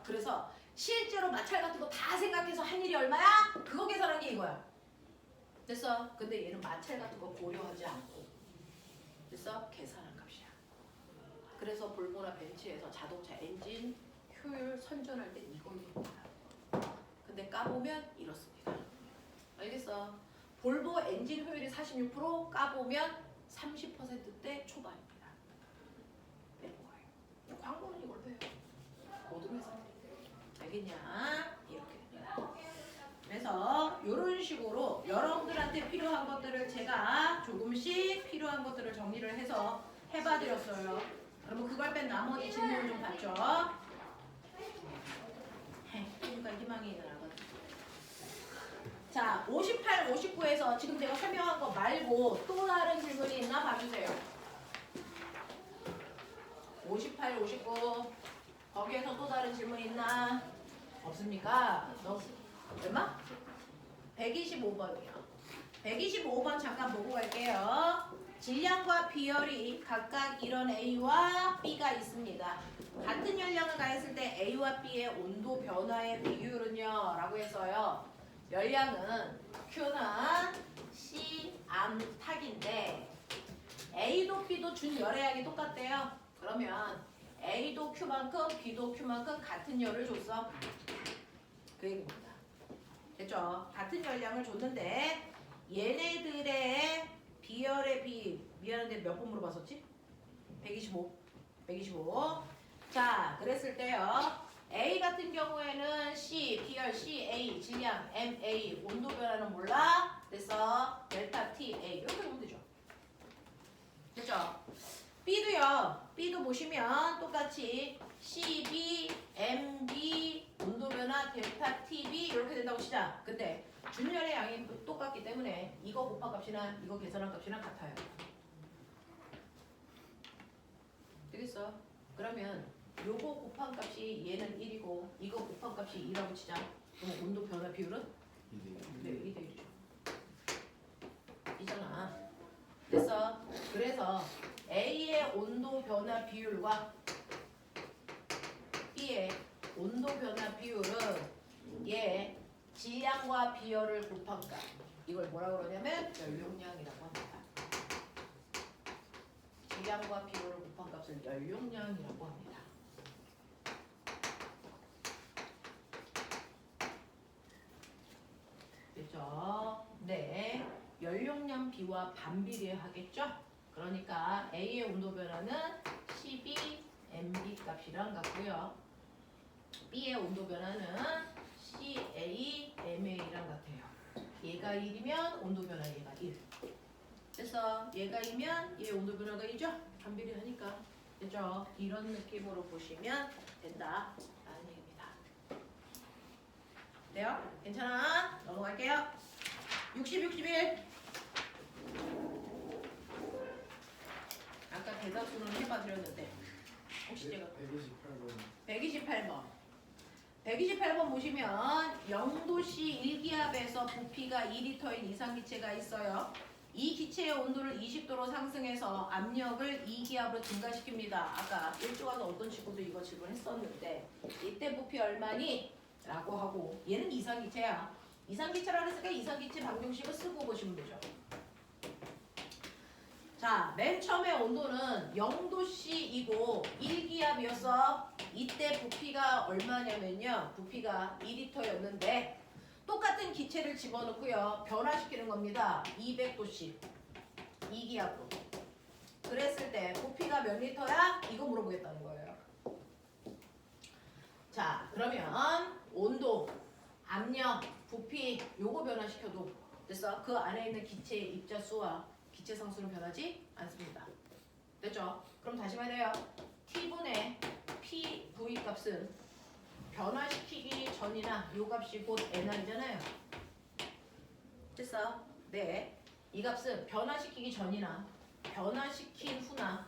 그래서 실제로 마찰 같은 거 다 생각해서 한 일이 얼마야? 그거 계산한 게 이거야. 됐어? 근데 얘는 마찰 같은 거 고려하지 않고 됐어? 계산한 값이야. 그래서 볼보나 벤츠에서 자동차 엔진 효율 선전할 때 이걸로 봅니다. 근데 까보면 이렇습니다. 알겠어? 볼보 엔진 효율이 46%, 까보면 30%대 초반입니다. 광고는 이걸로 해요. 모든 회사들이. 알겠냐? 이렇게. 그래서 이런 식으로 여러분들한테 필요한 것들을 제가 조금씩 필요한 것들을 정리를 해서 해봐드렸어요. 그러면 그걸 뺀 나머지 질문을 좀 봤죠? 그러니까 희망이 나가지고. 자, 58, 59에서 지금 제가 설명한 거 말고 또 다른 질문이 있나 봐주세요. 58, 59 거기에서 또 다른 질문 있나? 없습니까? 얼마? 125번이요. 125번 잠깐 보고 갈게요. 질량과 비열이 각각 이런 A와 B가 있습니다. 같은 열량을 가했을 때 A와 B의 온도 변화의 비율은요 라고 해서요. 열량은 Q는 C 암탁인데 A도 B도 준 열의 양이 똑같대요. 그러면 A도 Q만큼 B도 Q만큼 같은 열을 줬어. 그 얘기입니다. 됐죠? 같은 열량을 줬는데 얘네들의 비열의 비 미안한데 몇 번 물어봤었지? 125. 125. 자, 그랬을 때요. A 같은 경우에는 C, 비열 C, A, 질량 M, A, 온도 변화는 몰라. 그래서 델타 T, A 이렇게 보면 되죠. 됐죠? B도요. B도 보시면 똑같이 CB, MB, 온도 변화 델타 TV 이렇게 된다고 치자. 근데 준열의 양이 똑같기 때문에 이거 곱한 값이나 이거 계산한 값이나 같아요. 되겠어? 그러면 요거 곱한 값이 얘는 1이고 이거 곱한 값이 2라고 치자. 그럼 온도 변화 비율은? 네, 2대1이죠. 이잖아. 됐어. 그래서 A의 온도 변화 비율과 B의 온도 변화 비율은 얘 질량과 비열을 곱한 값. 이걸 뭐라고 그러냐면 연용량이라고 합니다. 질량과 비열을 곱한 값을 연용량이라고 합니다. 됐죠? 네. 연용량 B와 반비례하겠죠? 그러니까 A의 온도 변화는 12 MB 값이랑 같고요. B의 온도 변화는 CA MA랑 같아요. 얘가 1이면 온도 변화 얘가 1. 그래서 얘가 2면 얘 온도 변화가 2죠? 반비례하니까. 됐죠? 이런 느낌으로 보시면 된다. 라는 얘기입니다. 돼요? 괜찮아? 넘어갈게요. 60, 61. 아까 대답수는 해봐드렸는데 혹시 제가 128번 128번 보시면 0도씨 1기압에서 부피가 2리터인 이상기체가 있어요. 이 기체의 온도를 20도로 상승해서 압력을 2기압으로 증가시킵니다. 아까 1조가서 어떤 친구도 이거 질문했었는데 이때 부피 얼마니? 라고 하고 얘는 이상기체야. 이상기체라 그랬으니까 이상기체 방정식을 쓰고 보시면 되죠. 자, 맨 처음에 온도는 0도씨이고 1기압이었어. 이때 부피가 얼마냐면요. 부피가 2리터였는데 똑같은 기체를 집어넣고요. 변화시키는 겁니다. 200도씨 2기압으로. 그랬을 때 부피가 몇 리터야? 이거 물어보겠다는 거예요. 자, 그러면 온도, 압력, 부피 요거 변화시켜도 됐어? 그 안에 있는 기체의 입자수와 기체 상수는 변하지 않습니다. 됐죠? 그럼 다시 말해요. T분의 PV 값은 변화시키기 전이나 요 값이 곧 NR이잖아요. 됐어? 네. 이 값은 변화시키기 전이나 변화시킨 후나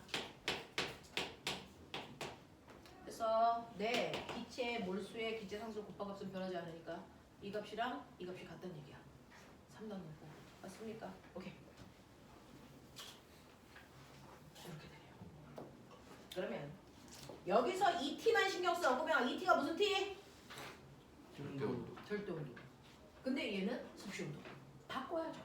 그래서 네. 기체의 몰수의 기체 상수 곱한 값은 변하지 않으니까 이 값이랑 이 값이 같다는 얘기야. 3단 놓고. 맞습니까? 오케이. 이렇게 되네요. 그러면 여기서 이 T만 신경 써. 그러면 이 T가 무슨 T? 절대 온도. 근데 얘는 섭씨 온도. 바꿔야죠.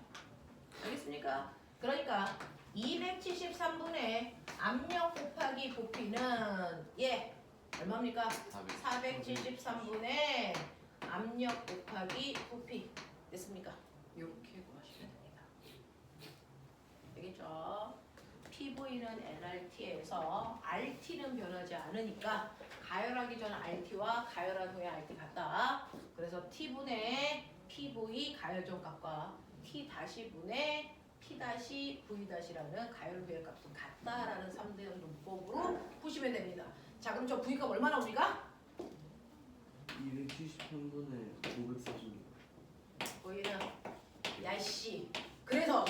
알겠습니까? 그러니까 273분의 압력 곱하기 부피는 예 얼마입니까? 473분의 압력 곱하기 부피 됐습니까? 이렇게 구하시면 됩니다. 되겠죠? PV는 NRT에서 RT는 변하지 않으니까 가열하기 전 RT와 가열한 후에 RT 같다. 그래서 T분의 PV 가열 전 값과 T-분의 P-V-라는 가열 후의 값은 같다라는 3대 논법으로 푸시면 됩니다. 자, 그럼 저 V값 얼마 나옵니까? 273분의 540. V는 야씨. 그래서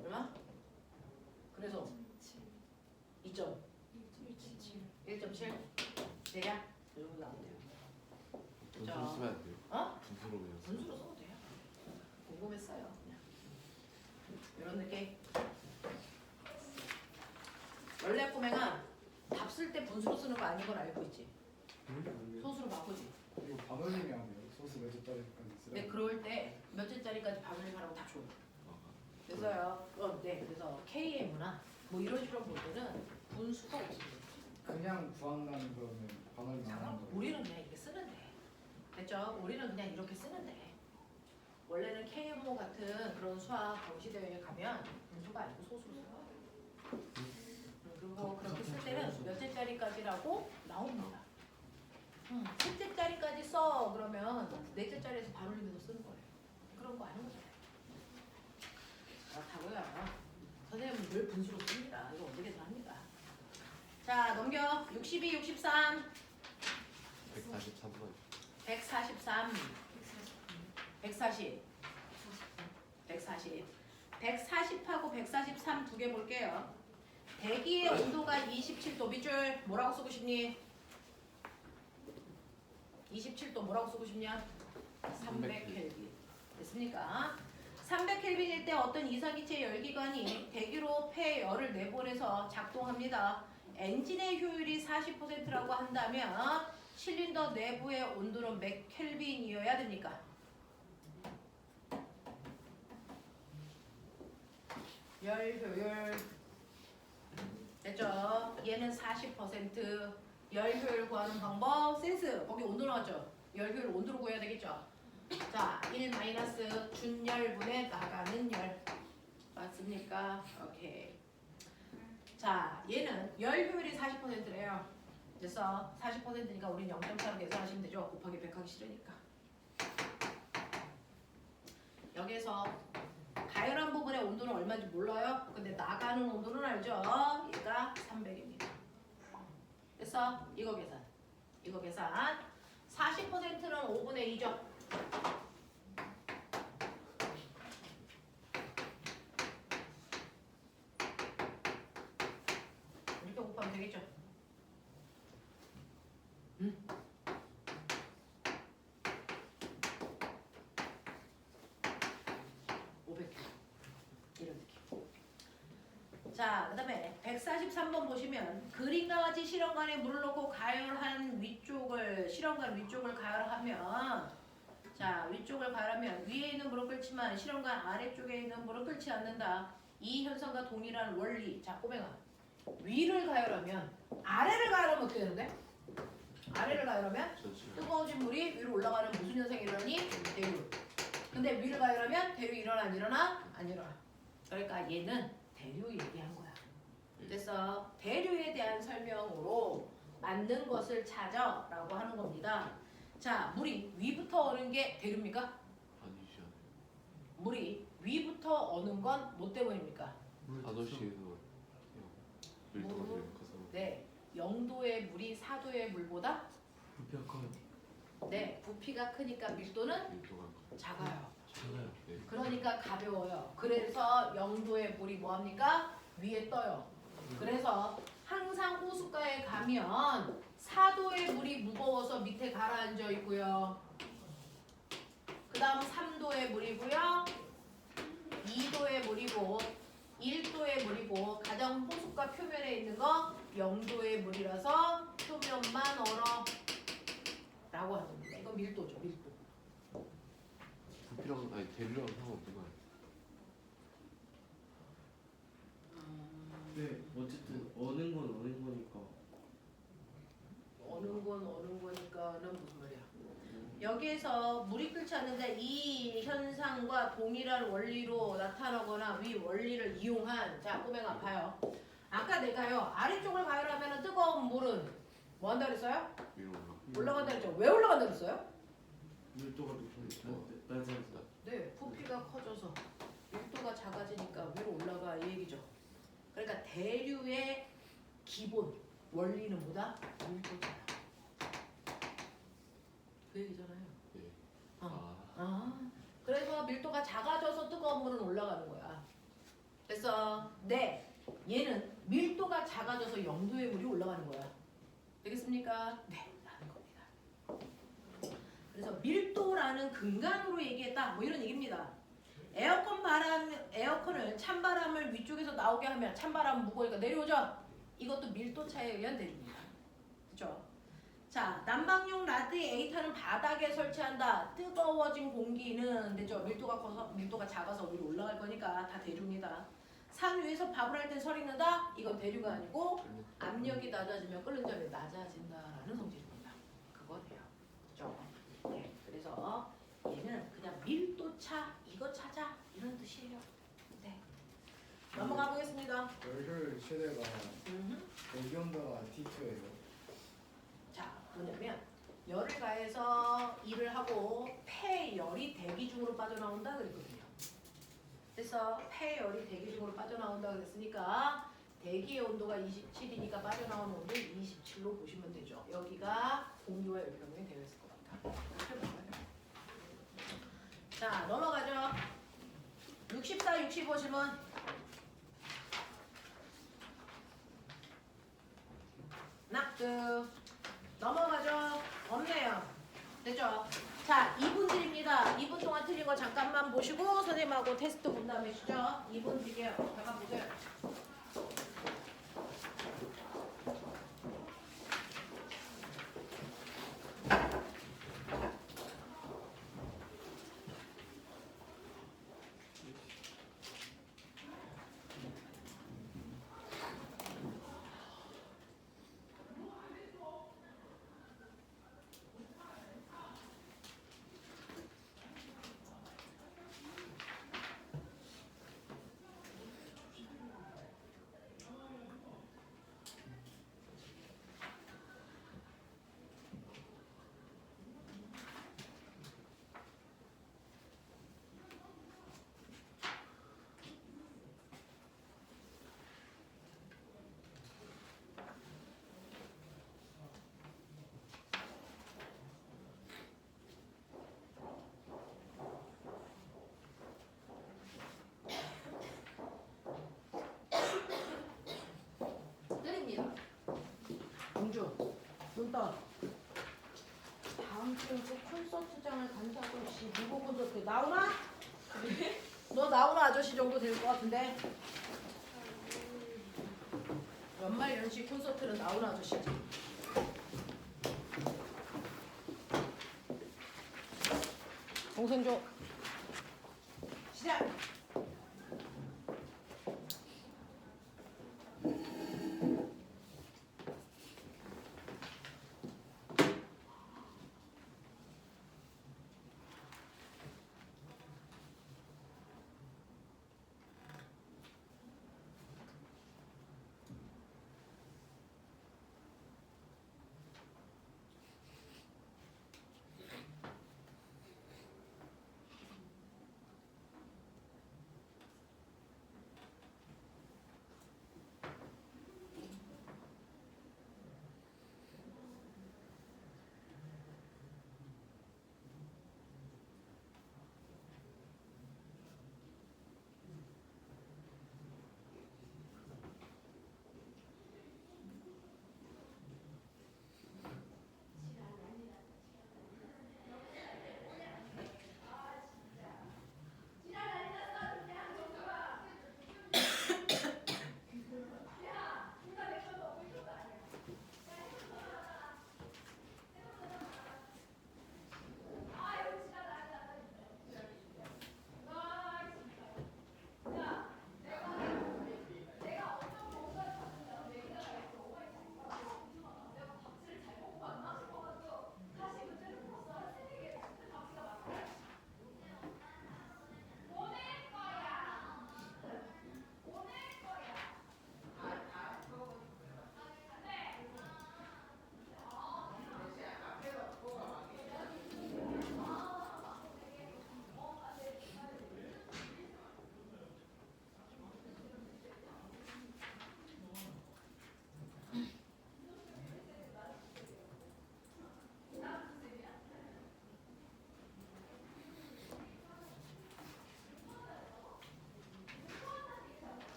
얼마? 그래서 2점 1.7 대략 이 정도 나온대요. 분수로 쓰면 안 돼요? 어? 분수로 그냥 쓰면 분수로 써도 돼요. 궁금했어요. 그냥. 이런 느낌. 원래 꼬맹아 밥 쓸 때 분수로 쓰는 거 아닌 건 알고 있지? 소수로 바꾸지. 이거 반올림이 안 돼요. 소스 몇 짜리까지 있어요? 네, 그럴 때 몇째짜리까지 반올림하라고 다 줘. 그래서요. 네, 그래서 KM이나 뭐 이런 식으로 볼 때는 분수가 없습니다. 그냥 구한다는 거는 반올림 안 상관. 하는 거예요. 우리는 그냥 이렇게 쓰는데. 됐죠? 우리는 그냥 이렇게 쓰는데. 원래는 KMO 같은 그런 수학 경시대회에 가면 분수가 아니고 소수로 써요. 그리고 그렇게 쓸 때는 몇째짜리까지라고 나옵니다. 셋째짜리까지 써 그러면 넷째짜리에서 반올림해서 쓰는 거예요. 그런 거 아는 거잖아요. 그렇다고요. 선생님은 늘 분수로 씁니다. 이거 어떻게든 합니다. 자, 넘겨. 62, 63. 143, 140, 140. 140하고 143 두 개 볼게요. 대기의 온도가 27도. 밑줄 뭐라고 쓰고 싶니? 27도 뭐라고 쓰고 싶냐? 300켈빈. 됐습니까? 300켈빈일 때 어떤 이상기체 열기관이 대기로 폐열을 내보내서 작동합니다. 엔진의 효율이 40%라고 한다면 실린더 내부의 온도는 몇 켈빈이어야 됩니까? 열 효율 됐죠? 얘는 40%. 열 효율 구하는 방법 센스. 거기 온도 나왔죠? 열 효율 온도로 구해야 되겠죠? 자, 1 마이너스 준열분의 나가는 열. 맞습니까? 오케이. 자, 얘는 열 효율이 40%래요. 됐어? 40%니까 우린 0.4로 계산하시면 되죠? 곱하기 100 하기 싫으니까. 여기에서 가열한 부분의 온도는 얼마인지 몰라요? 근데 나가는 온도는 알죠? 얘가 300입니다. 됐어? 이거 계산. 이거 계산. 40%는 5분의 2죠? 이렇게 곱하면 되겠죠? 응? 500kg. 이런 느낌. 자, 그 다음에 143번 보시면 그림과 같이 실험관에 물을 넣고 가열한 위쪽을 실험관 위쪽을 가열하면 자, 위쪽을 가열하면 위에 있는 물은 끓지만 실험관 아래쪽에 있는 물은 끓지 않는다. 이 현상과 동일한 원리. 자, 꼬맹아. 위를 가열하면 아래를 가열하면 어떻게 되는데? 아래를 가열하면 전체. 뜨거워진 물이 위로 올라가는 무슨 현상이 일어나니? 대류. 근데 위를 가열하면 대류 일어나 안 일어나? 안 일어나. 그러니까 얘는 대류 얘기한 거야. 그래서 대류에 대한 설명으로 맞는 것을 찾아라고 하는 겁니다. 자, 물이 위부터 어는 게 대류입니까? 아니죠. 물이 위부터 어는 건 뭐 때문입니까? 아저씨에서 밀도가 물. 되게 커서. 네, 0도의 물이 4도의 물보다 부피가 커요. 네, 부피가 크니까 밀도는 밀도가 작아요. 작아요. 네. 그러니까 가벼워요. 그래서 0도의 물이 뭐합니까? 위에 떠요. 그래서 항상 호숫가에 가면 4도의 물이 무거워서 밑에 가라앉아 있고요. 그 다음 3도의 물이고요. 2도의 물이고 1도의 물이고 가장 호숫가 표면에 있는 거 0도의 물이라서 표면만 얼어 라고 하는 겁니다. 이건 밀도죠. 밀도. 부피랑 아니 대류랑 상관없는 거야. 네, 어쨌든 어는 건 어는 거니까. 어는 거니까는 무슨 말이야? 여기에서 물이 끓지 않는데 이 현상과 동일한 원리로 나타나거나 위 원리를 이용한 자 꼬맹아 봐요. 아까 내가요 아래쪽을 가열하면 뜨거운 물은 뭐 한다 그랬어요? 위로 올라. 올라간다 그랬죠? 왜 올라간다 그랬어요? 밀도가 높으니까 낮아서. 네, 부피가 커져서 밀도가 작아지니까 위로 올라가 이 얘기죠. 그러니까 대류의 기본 원리는 뭐다? 밀도잖아. 그 얘기잖아요. 예. 어. 아. 그래서 밀도가 작아져서 뜨거운 물은 올라가는 거야. 그래서 네, 얘는 밀도가 작아져서 0도의 물이 올라가는 거야. 되겠습니까? 네, 라는 겁니다. 그래서 밀도라는 근간으로 얘기했다. 뭐 이런 얘기입니다. 에어컨을 찬바람을 위쪽에서 나오게 하면 찬바람 무거우니까 내려오죠. 이것도 밀도 차이에 의한 대립입니다. 그렇죠? 자, 난방용 라디에이터는 바닥에 설치한다. 뜨거워진 공기는 되죠. 밀도가 커서 밀도가 작아서 위로 올라갈 거니까 다 대류입니다. 산 위에서 밥을 할 때 설익는다. 이건 대류가 아니고 압력이 낮아지면 끓는 점이 낮아진다라는 성질입니다. 그거네요. 그렇죠? 네. 그래서 얘는 그냥 밀도차 이거 찾아 이런 뜻이에요. 네. 넘어가 보겠습니다. 열효율 최대가 대기온도가 T2예요. 자, 뭐냐면 열을 가해서 일을 하고 폐열이 대기 중으로 빠져나온다 그랬거든요. 그래서 폐열이 대기 중으로 빠져나온다 그랬으니까 대기의 온도가 27이니까 빠져나오는 온도 27로 보시면 되죠. 여기가 공유와 열평이 되어 있을 것 같아요. 자, 넘어가죠. 64, 65 질문. 낙드. 넘어가죠. 없네요. 됐죠? 자, 2분 드립니다. 2분 동안 틀린 거 잠깐만 보시고 선생님하고 테스트 본 다음에 시죠. 2분 드릴게요. 잠깐 보세요. 드립니다. 공주, 눈떠. 다음 주에 또 콘서트장을 간다고 혹시 누구 콘서트 나오나? 너 나오나 아저씨 정도 될 것 같은데. 연말 연시 콘서트는 나오나 아저씨지. 동생조 시작.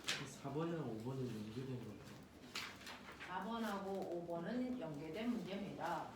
그 4번이랑 5번은 연결된 거예요. 4번하고 5번은 연계된 문제입니다.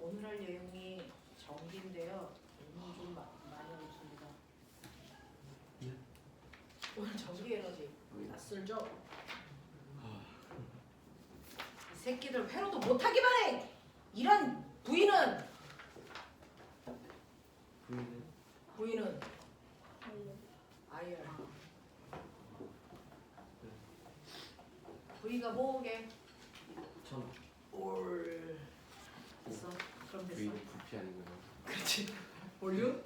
오늘 할 내용이 정기인데요. 오늘 좀 많이 어렵습니다. 네? 오늘 정기 에너지 낯설죠? 이 새끼들 회로도 못하기만 해! 이런 부인은 부인은 IR V가 뭐게? 전 올 됐어? 그럼 됐어. V는 부피 아닌가요? 그렇지. 볼륨?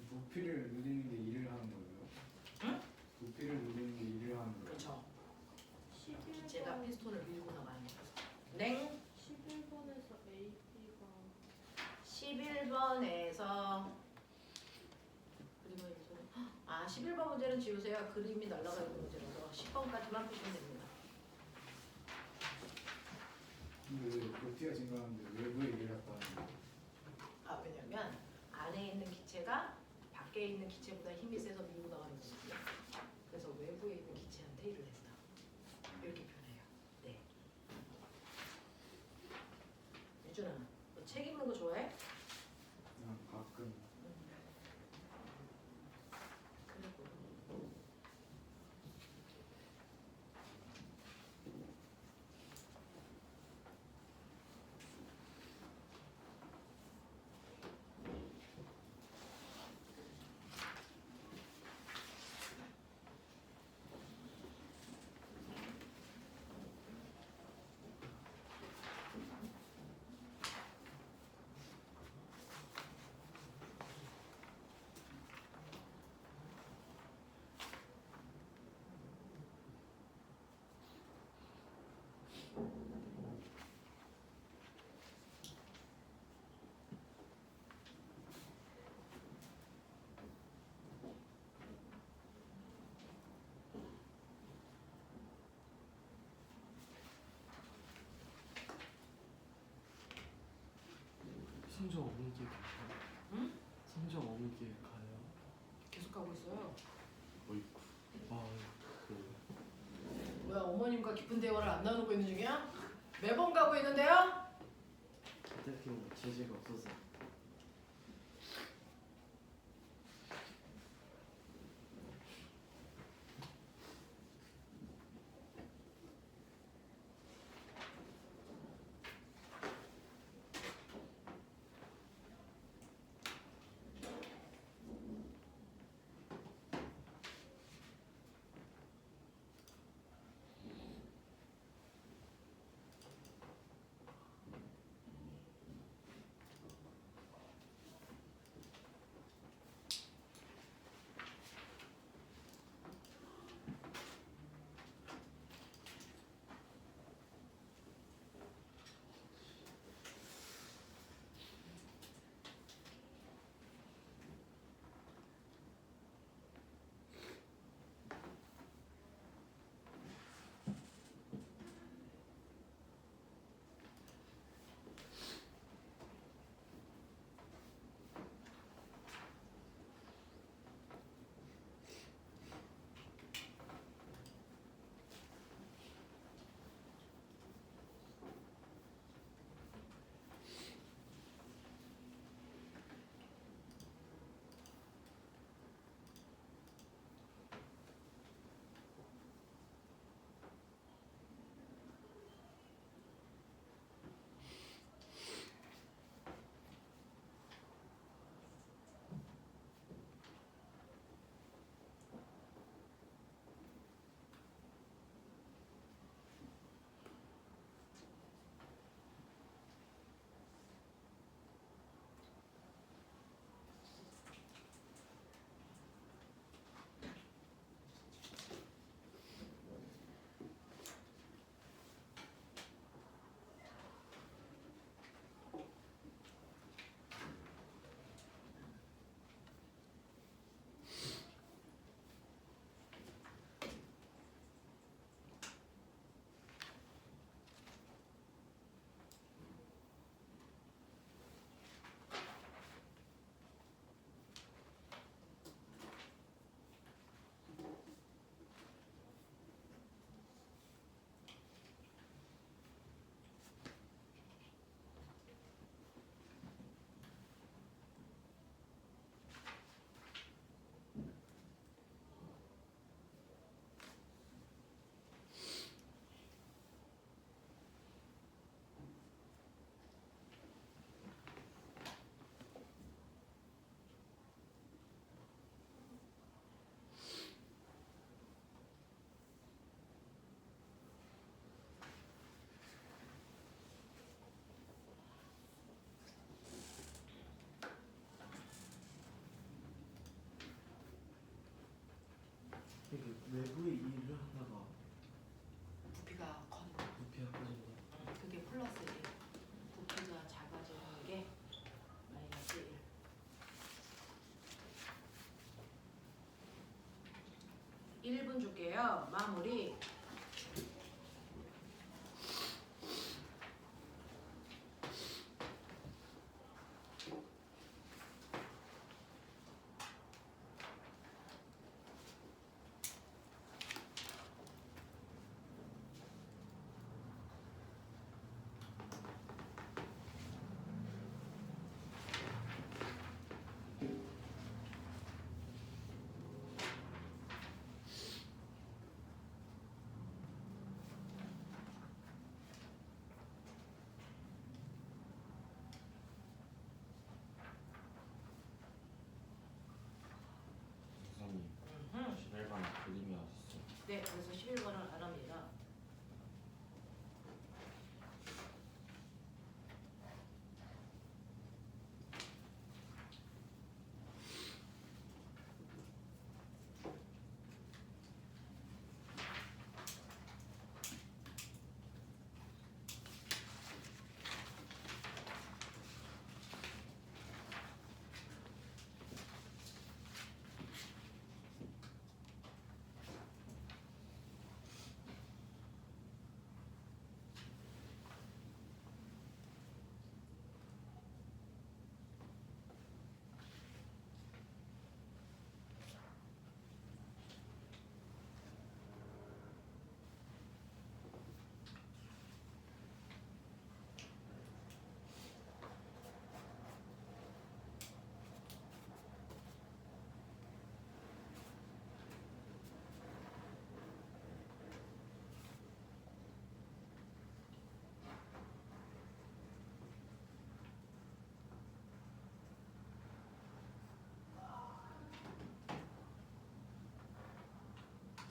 부피를 누리는 게 일을 하는 거예요? 응? 부피를 누리는 게 일을 하는 거예요? 그렇죠. 11번, 기체가 피스톤을 밀고 나가는 거죠. 냉 11번에서 AB가 11번에서 그림을 아 11번 문제는 지우세요. 그림이 날아가 있는 문제라서 10번까지만 보시면 됩니다. 근데 왜 부피가 증가하는데 외부에 일을 했다는 거예요? 아 왜냐면 안에 있는 기체가 밖에 있는 기체보다 힘이 세서 밀고 나가는 거거든요. 그래서 외부에 있는 기체한테 일을 했다. 이렇게 표현해요. 네. 유준아, 너 책 읽는 거 좋아해? 그냥 가끔 그리고 성적 어느 게 가요? 응? 성적 어느 게 가요? 계속 가고 있어요. 어이쿠. 아 그 뭐야 어머님과 깊은 대화를 안 나누고 있는 중이야? 매번 가고 있는데요? 딱히 뭐 재지가 없어서 내부의 일을 하다가 부피가 부피가 커진다. 그게 플러스 1. 부피가 작아지는 게 마이너스 1. 1분 줄게요. 마무리. 선생님 11번 그림이 어딨어? 네, 그래서 11번은 안 합니다.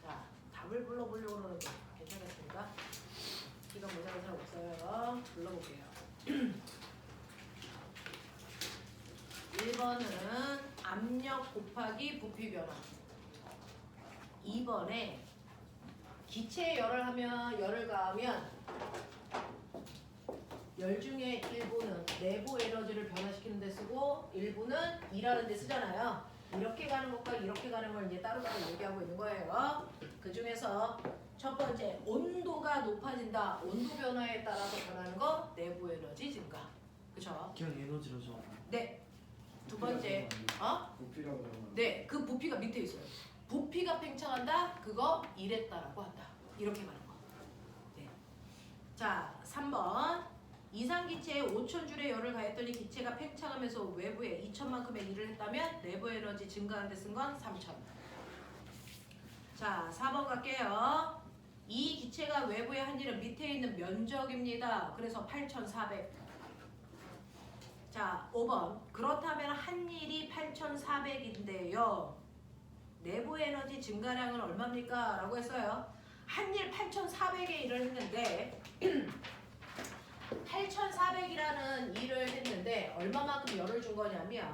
자, 답을 불러보려고 그러는데 괜찮겠습니까? 이거 모자란 사람 없어요. 불러볼게요. 1번은 압력 곱하기 부피 변화. 2번에 기체에 열을 하면 열을 가하면 열 중에 일부는 내부 에너지를 변화시키는 데 쓰고 일부는 일하는 데 쓰잖아요. 이렇게 가는 것과 이렇게 가는 걸 이제 따로따로 얘기하고 있는 거예요. 그 중에서 첫 번째 온도가 높아진다. 온도 변화에 따라서 변하는 거 내부 에너지 증가. 그쵸? 그냥 에너지로 줘. 네. 두 번째 부피라고 하면 네, 그 부피가 밑에 있어요. 부피가 팽창한다. 그거 일했다라고 한다. 이렇게 가는 거. 네. 자, 3번. 이상기체에 5,000줄의 열을 가했더니 기체가 팽창하면서 외부에 2,000만큼의 일을 했다면 내부 에너지 증가하는 데 쓴 건 3,000. 자, 4번 갈게요. 이 기체가 외부에 한 일은 밑에 있는 면적입니다. 그래서 8,400. 자, 5번. 그렇다면 한 일이 8,400인데요. 내부 에너지 증가량은 얼마입니까? 라고 했어요. 한 일 8,400의 일을 했는데 8,400이라는 일을 했는데 얼마만큼 열을 준 거냐면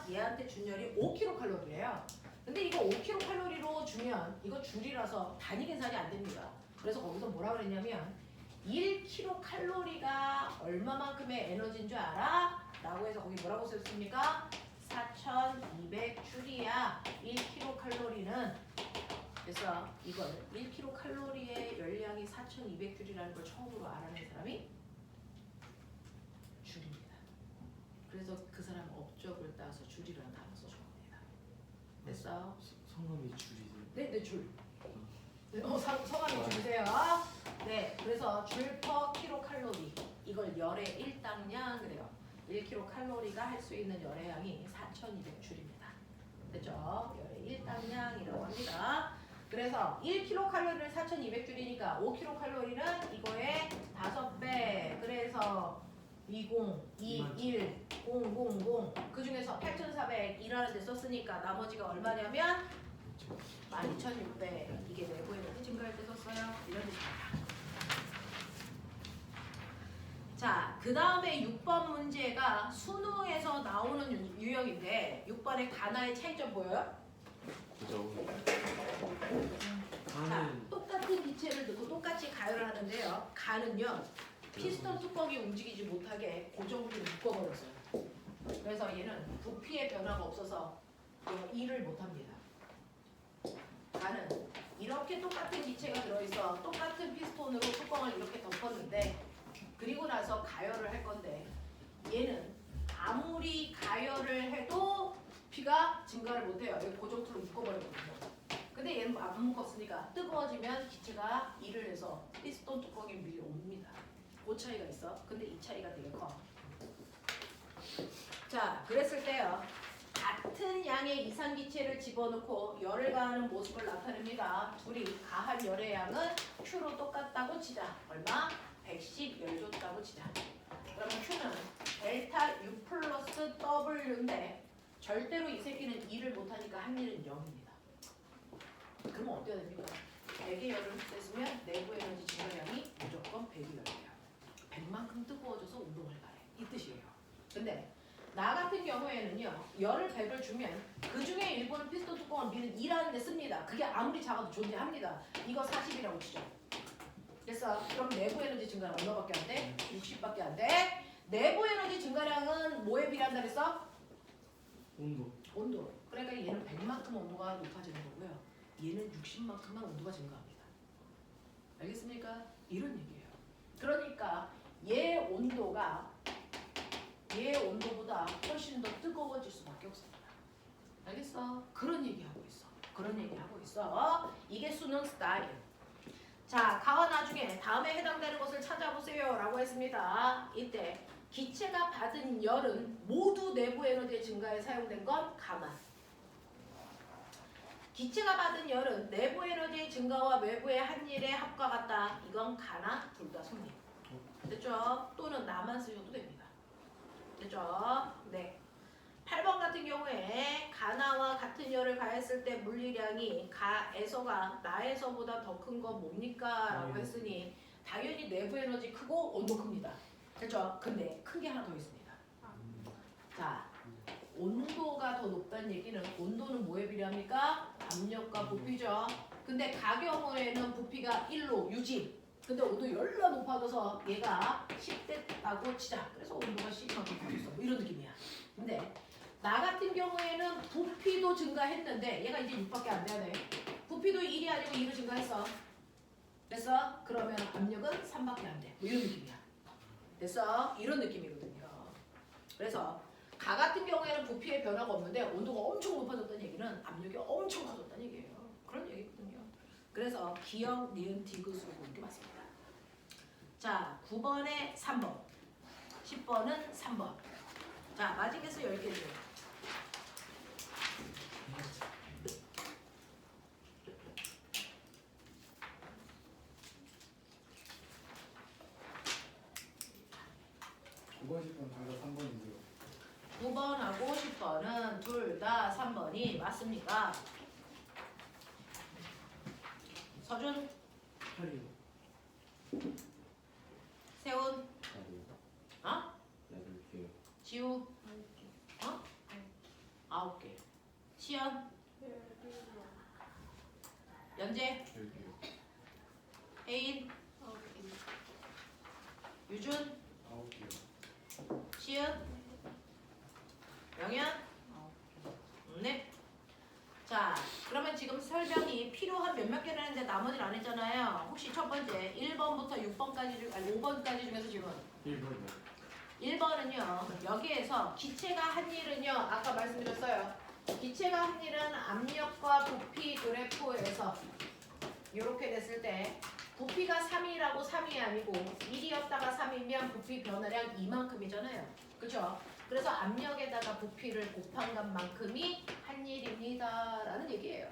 얘한테 준 열이 5kcal예요. 근데 이거 5kcal로 주면 이거 줄이라서 단위 계산이 안 됩니다. 그래서 거기서 뭐라 그랬냐면 1kcal가 얼마만큼의 에너지인 줄 알아? 라고 해서 거기 뭐라고 썼습니까? 4,200줄이야. 1kcal는. 그래서 이걸 1kcal의 열량이 4,200줄이라는 걸 처음으로 알아낸 사람이 줄입니다. 그래서 그 사람 업적을 따서 줄이라는 단어 써줍니다. 됐어? 성함이 줄이세요? 네, 줄. 네, 성함이 줄이세요. 네, 그래서 줄 per 킬로칼로리. 이걸 열의 일당량 그래요. 1kcal가 할 수 있는 열의 양이 4,200줄입니다. 됐죠? 열의 일당량이라고 합니다. 그래서 1kcal를 4,200줄이니까 5kcal는 이거의 5배. 그래서 20, 21, 000. 그 중에서 8,400 일하는 데 썼으니까 나머지가 얼마냐면 12,600. 이게 내부 에너지 증가할 때 썼어요. 이런 뜻입니다. 자, 그 다음에 6번 문제가 수능에서 나오는 유형인데 6번의 가나의 차이점 보여요? 그죠? 가열을 하는데요. 가는요. 피스톤 뚜껑이 움직이지 못하게 고정으로 묶어버렸어요. 그래서 얘는 부피의 변화가 없어서 일을 못합니다. 가는 이렇게 똑같은 기체가 들어있어 똑같은 피스톤으로 뚜껑을 이렇게 덮었는데 그리고 나서 가열을 할 건데 얘는 아무리 가열을 해도 부피가 증가를 못해요. 여기 고정투로 묶어버렸거든요. 근데 얘는 안 묶었으니까 뜨거워지면 기체가 일을 해서 피스톤 뚜껑에 밀려옵니다. 그 차이가 있어. 근데 이 차이가 되게 커. 자, 그랬을 때요. 같은 양의 이산기체를 집어넣고 열을 가하는 모습을 나타냅니다. 둘이 가한 열의 양은 Q로 똑같다고 치자. 얼마? 110열줬다고 치자. 그러면 Q는 델타 U 플러스 W인데 절대로 이 새끼는 일을 못하니까 한 일은 0입니다. 그러면 어때야 됩니까? 100의 열을 흡수했으면 내부 에너지 증가량이 무조건 100의 열이에요. 100만큼 뜨거워져서 운동을 가해. 이 뜻이에요. 근데 나 같은 경우에는요. 열을 100을 주면 그 중에 일부는 피스톤 뚜껑을 미는 2라는 데 씁니다. 그게 아무리 작아도 존재합니다. 이거 40이라고 치죠. 됐어. 그럼 내부 에너지 증가량 얼마밖에 안 돼? 60밖에 안 돼. 내부 에너지 증가량은 뭐에 비례한다 그랬어? 온도. 그러니까 얘는 100만큼 온도가 높아지는 거고요. 얘는 60만큼만 온도가 증가합니다. 알겠습니까? 이런 얘기예요. 그러니까 얘 온도보다 훨씬 더 뜨거워질 수밖에 없습니다. 알겠어? 그런 얘기하고 있어. 이게 수능 스타일. 자, 가와 나중에 다음에 해당되는 것을 찾아보세요 라고 했습니다. 이때 기체가 받은 열은 모두 내부 에너지 증가에 사용된 건 가만. 기체가 받은 열은 내부 에너지 증가와 외부의 한 일의 합과 같다. 이건 가나 둘 다 성립. 됐죠? 또는 나만 쓰셔도 됩니다. 됐죠? 네. 8번 같은 경우에 가나와 같은 열을 가했을 때 물리량이 가에서가 나에서보다 더 큰 건 뭡니까? 라고 했으니 당연히 내부 에너지 크고 온도 큽니다. 됐죠? 근데 큰 게 하나 더 있습니다. 자, 온도가 더 높다는 얘기는 온도는 뭐에 비례합니까? 압력과 부피죠. 근데 가 경우에는 부피가 1로 유지. 근데 온도 열나 높아져서 얘가 10대 됐다고 치자. 그래서 온도가 10만큼 커졌어. 뭐 이런 느낌이야. 근데 나 같은 경우에는 부피도 증가했는데 얘가 이제 6밖에 안 돼야 돼. 부피도 1이 아니고 2로 증가했어. 됐어? 그러면 압력은 3밖에 안 돼. 뭐 이런 느낌이야. 됐어? 이런 느낌이거든요. 그래서 가 같은 경우에는 부피의 변화가 없는데 온도가 엄청 높아졌다는 얘기는 압력이 엄청 커졌다는 얘기예요. 그런 얘기거든요. 그래서 기역, 니은, 디귿으로 보는 게 맞습니다. 자, 9번에 3번, 10번은 3번. 자, 마지막에서 10개죠. (9번) 10번 둘 다 3번인데요. 9번하고 10번은 둘 다 3번이 맞습니다. 서준, 8이요. 세훈, 어? 8개. 지우, 어? 9개. 시연, 연재, 7개. 혜인, 유준, 9개요. 시은, 영현, 네. 자, 그러면 지금 설명이 필요한 몇몇 개를 했는데 나머지는 안 했잖아요. 혹시 첫 번째 1번부터 6번까지 중, 아니 5번까지 중에서 지금 1번은요. 여기에서 기체가 한 일은요. 아까 말씀드렸어요. 기체가 한 일은 압력과 부피 그래프에서 이렇게 됐을 때 부피가 3이라고 3이 아니고 1이었다가 3이면 부피 변화량 이만큼이잖아요. 그렇죠? 그래서 압력에다가 부피를 곱한 것만큼이 한 일입니다. 라는 얘기예요.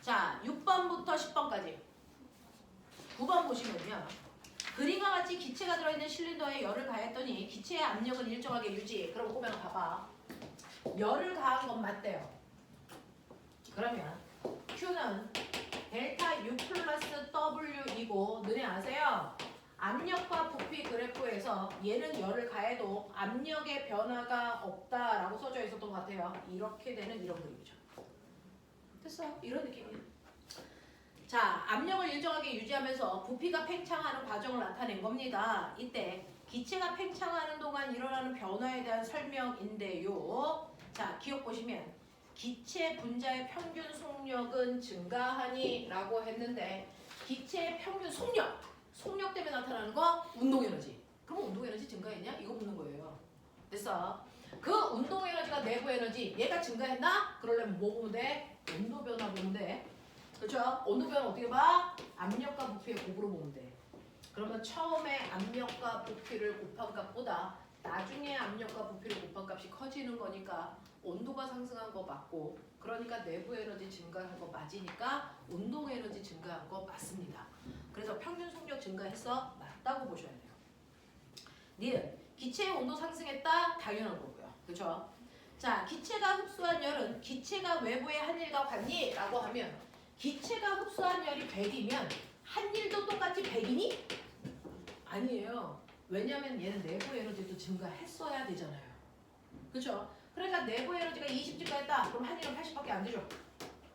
자, 6번부터 10번까지. 9번 보시면요. 그림과 같이 기체가 들어있는 실린더에 열을 가했더니 기체의 압력은 일정하게 유지. 그럼 꼬맹아 봐봐. 열을 가한 건 맞대요. 그러면 Q는 델타 U 플러스 W이고 너네 아세요? 압력과 부피 그래프에서 얘는 열을 가해도 압력의 변화가 없다라고 써져 있었던 것 같아요. 이렇게 되는 이런 그림이죠. 됐어. 이런 느낌이야. 자, 압력을 일정하게 유지하면서 부피가 팽창하는 과정을 나타낸 겁니다. 이때 기체가 팽창하는 동안 일어나는 변화에 대한 설명인데요. 자, 기억 보시면 기체 분자의 평균 속력은 증가하니 라고 했는데 기체의 평균 속력 때문에 나타나는 거 운동에너지. 그럼 운동에너지 증가했냐? 이거 묻는 거예요. 됐어. 그 운동에너지가 내부 에너지 얘가 증가했나? 그러려면 뭐 보면 돼? 온도 변화 보면 돼. 그렇죠? 온도 변화 어떻게 봐? 압력과 부피의 곱으로 보면 돼. 그러면 처음에 압력과 부피를 곱한 값보다 나중에 압력과 부피를 곱한 값이 커지는 거니까 온도가 상승한 거 맞고, 그러니까 내부 에너지 증가한 거 맞으니까 운동 에너지 증가한 거 맞습니다. 그래서 평균 속력 증가해서 맞다고 보셔야 돼요. 니은 기체의 온도 상승했다? 당연한 거고요. 그렇죠? 자, 기체가 흡수한 열은 기체가 외부의 한일과 같니? 라고 하면 기체가 흡수한 열이 100이면 한일도 똑같이 100이니? 아니에요. 왜냐면 얘는 내부 에너지도 증가했어야 되잖아요. 그렇죠? 그러니까 내부 에너지가 20 증가했다. 그럼 한일은 80밖에 안 되죠.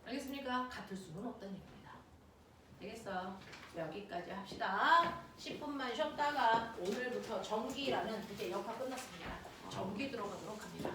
알겠습니까? 같을 수는 없다는 얘기입니다. 알겠어? 여기까지 합시다. 10분만 쉬었다가 오늘부터 전기라는 이제 역학 끝났습니다. 전기 들어가도록 합니다.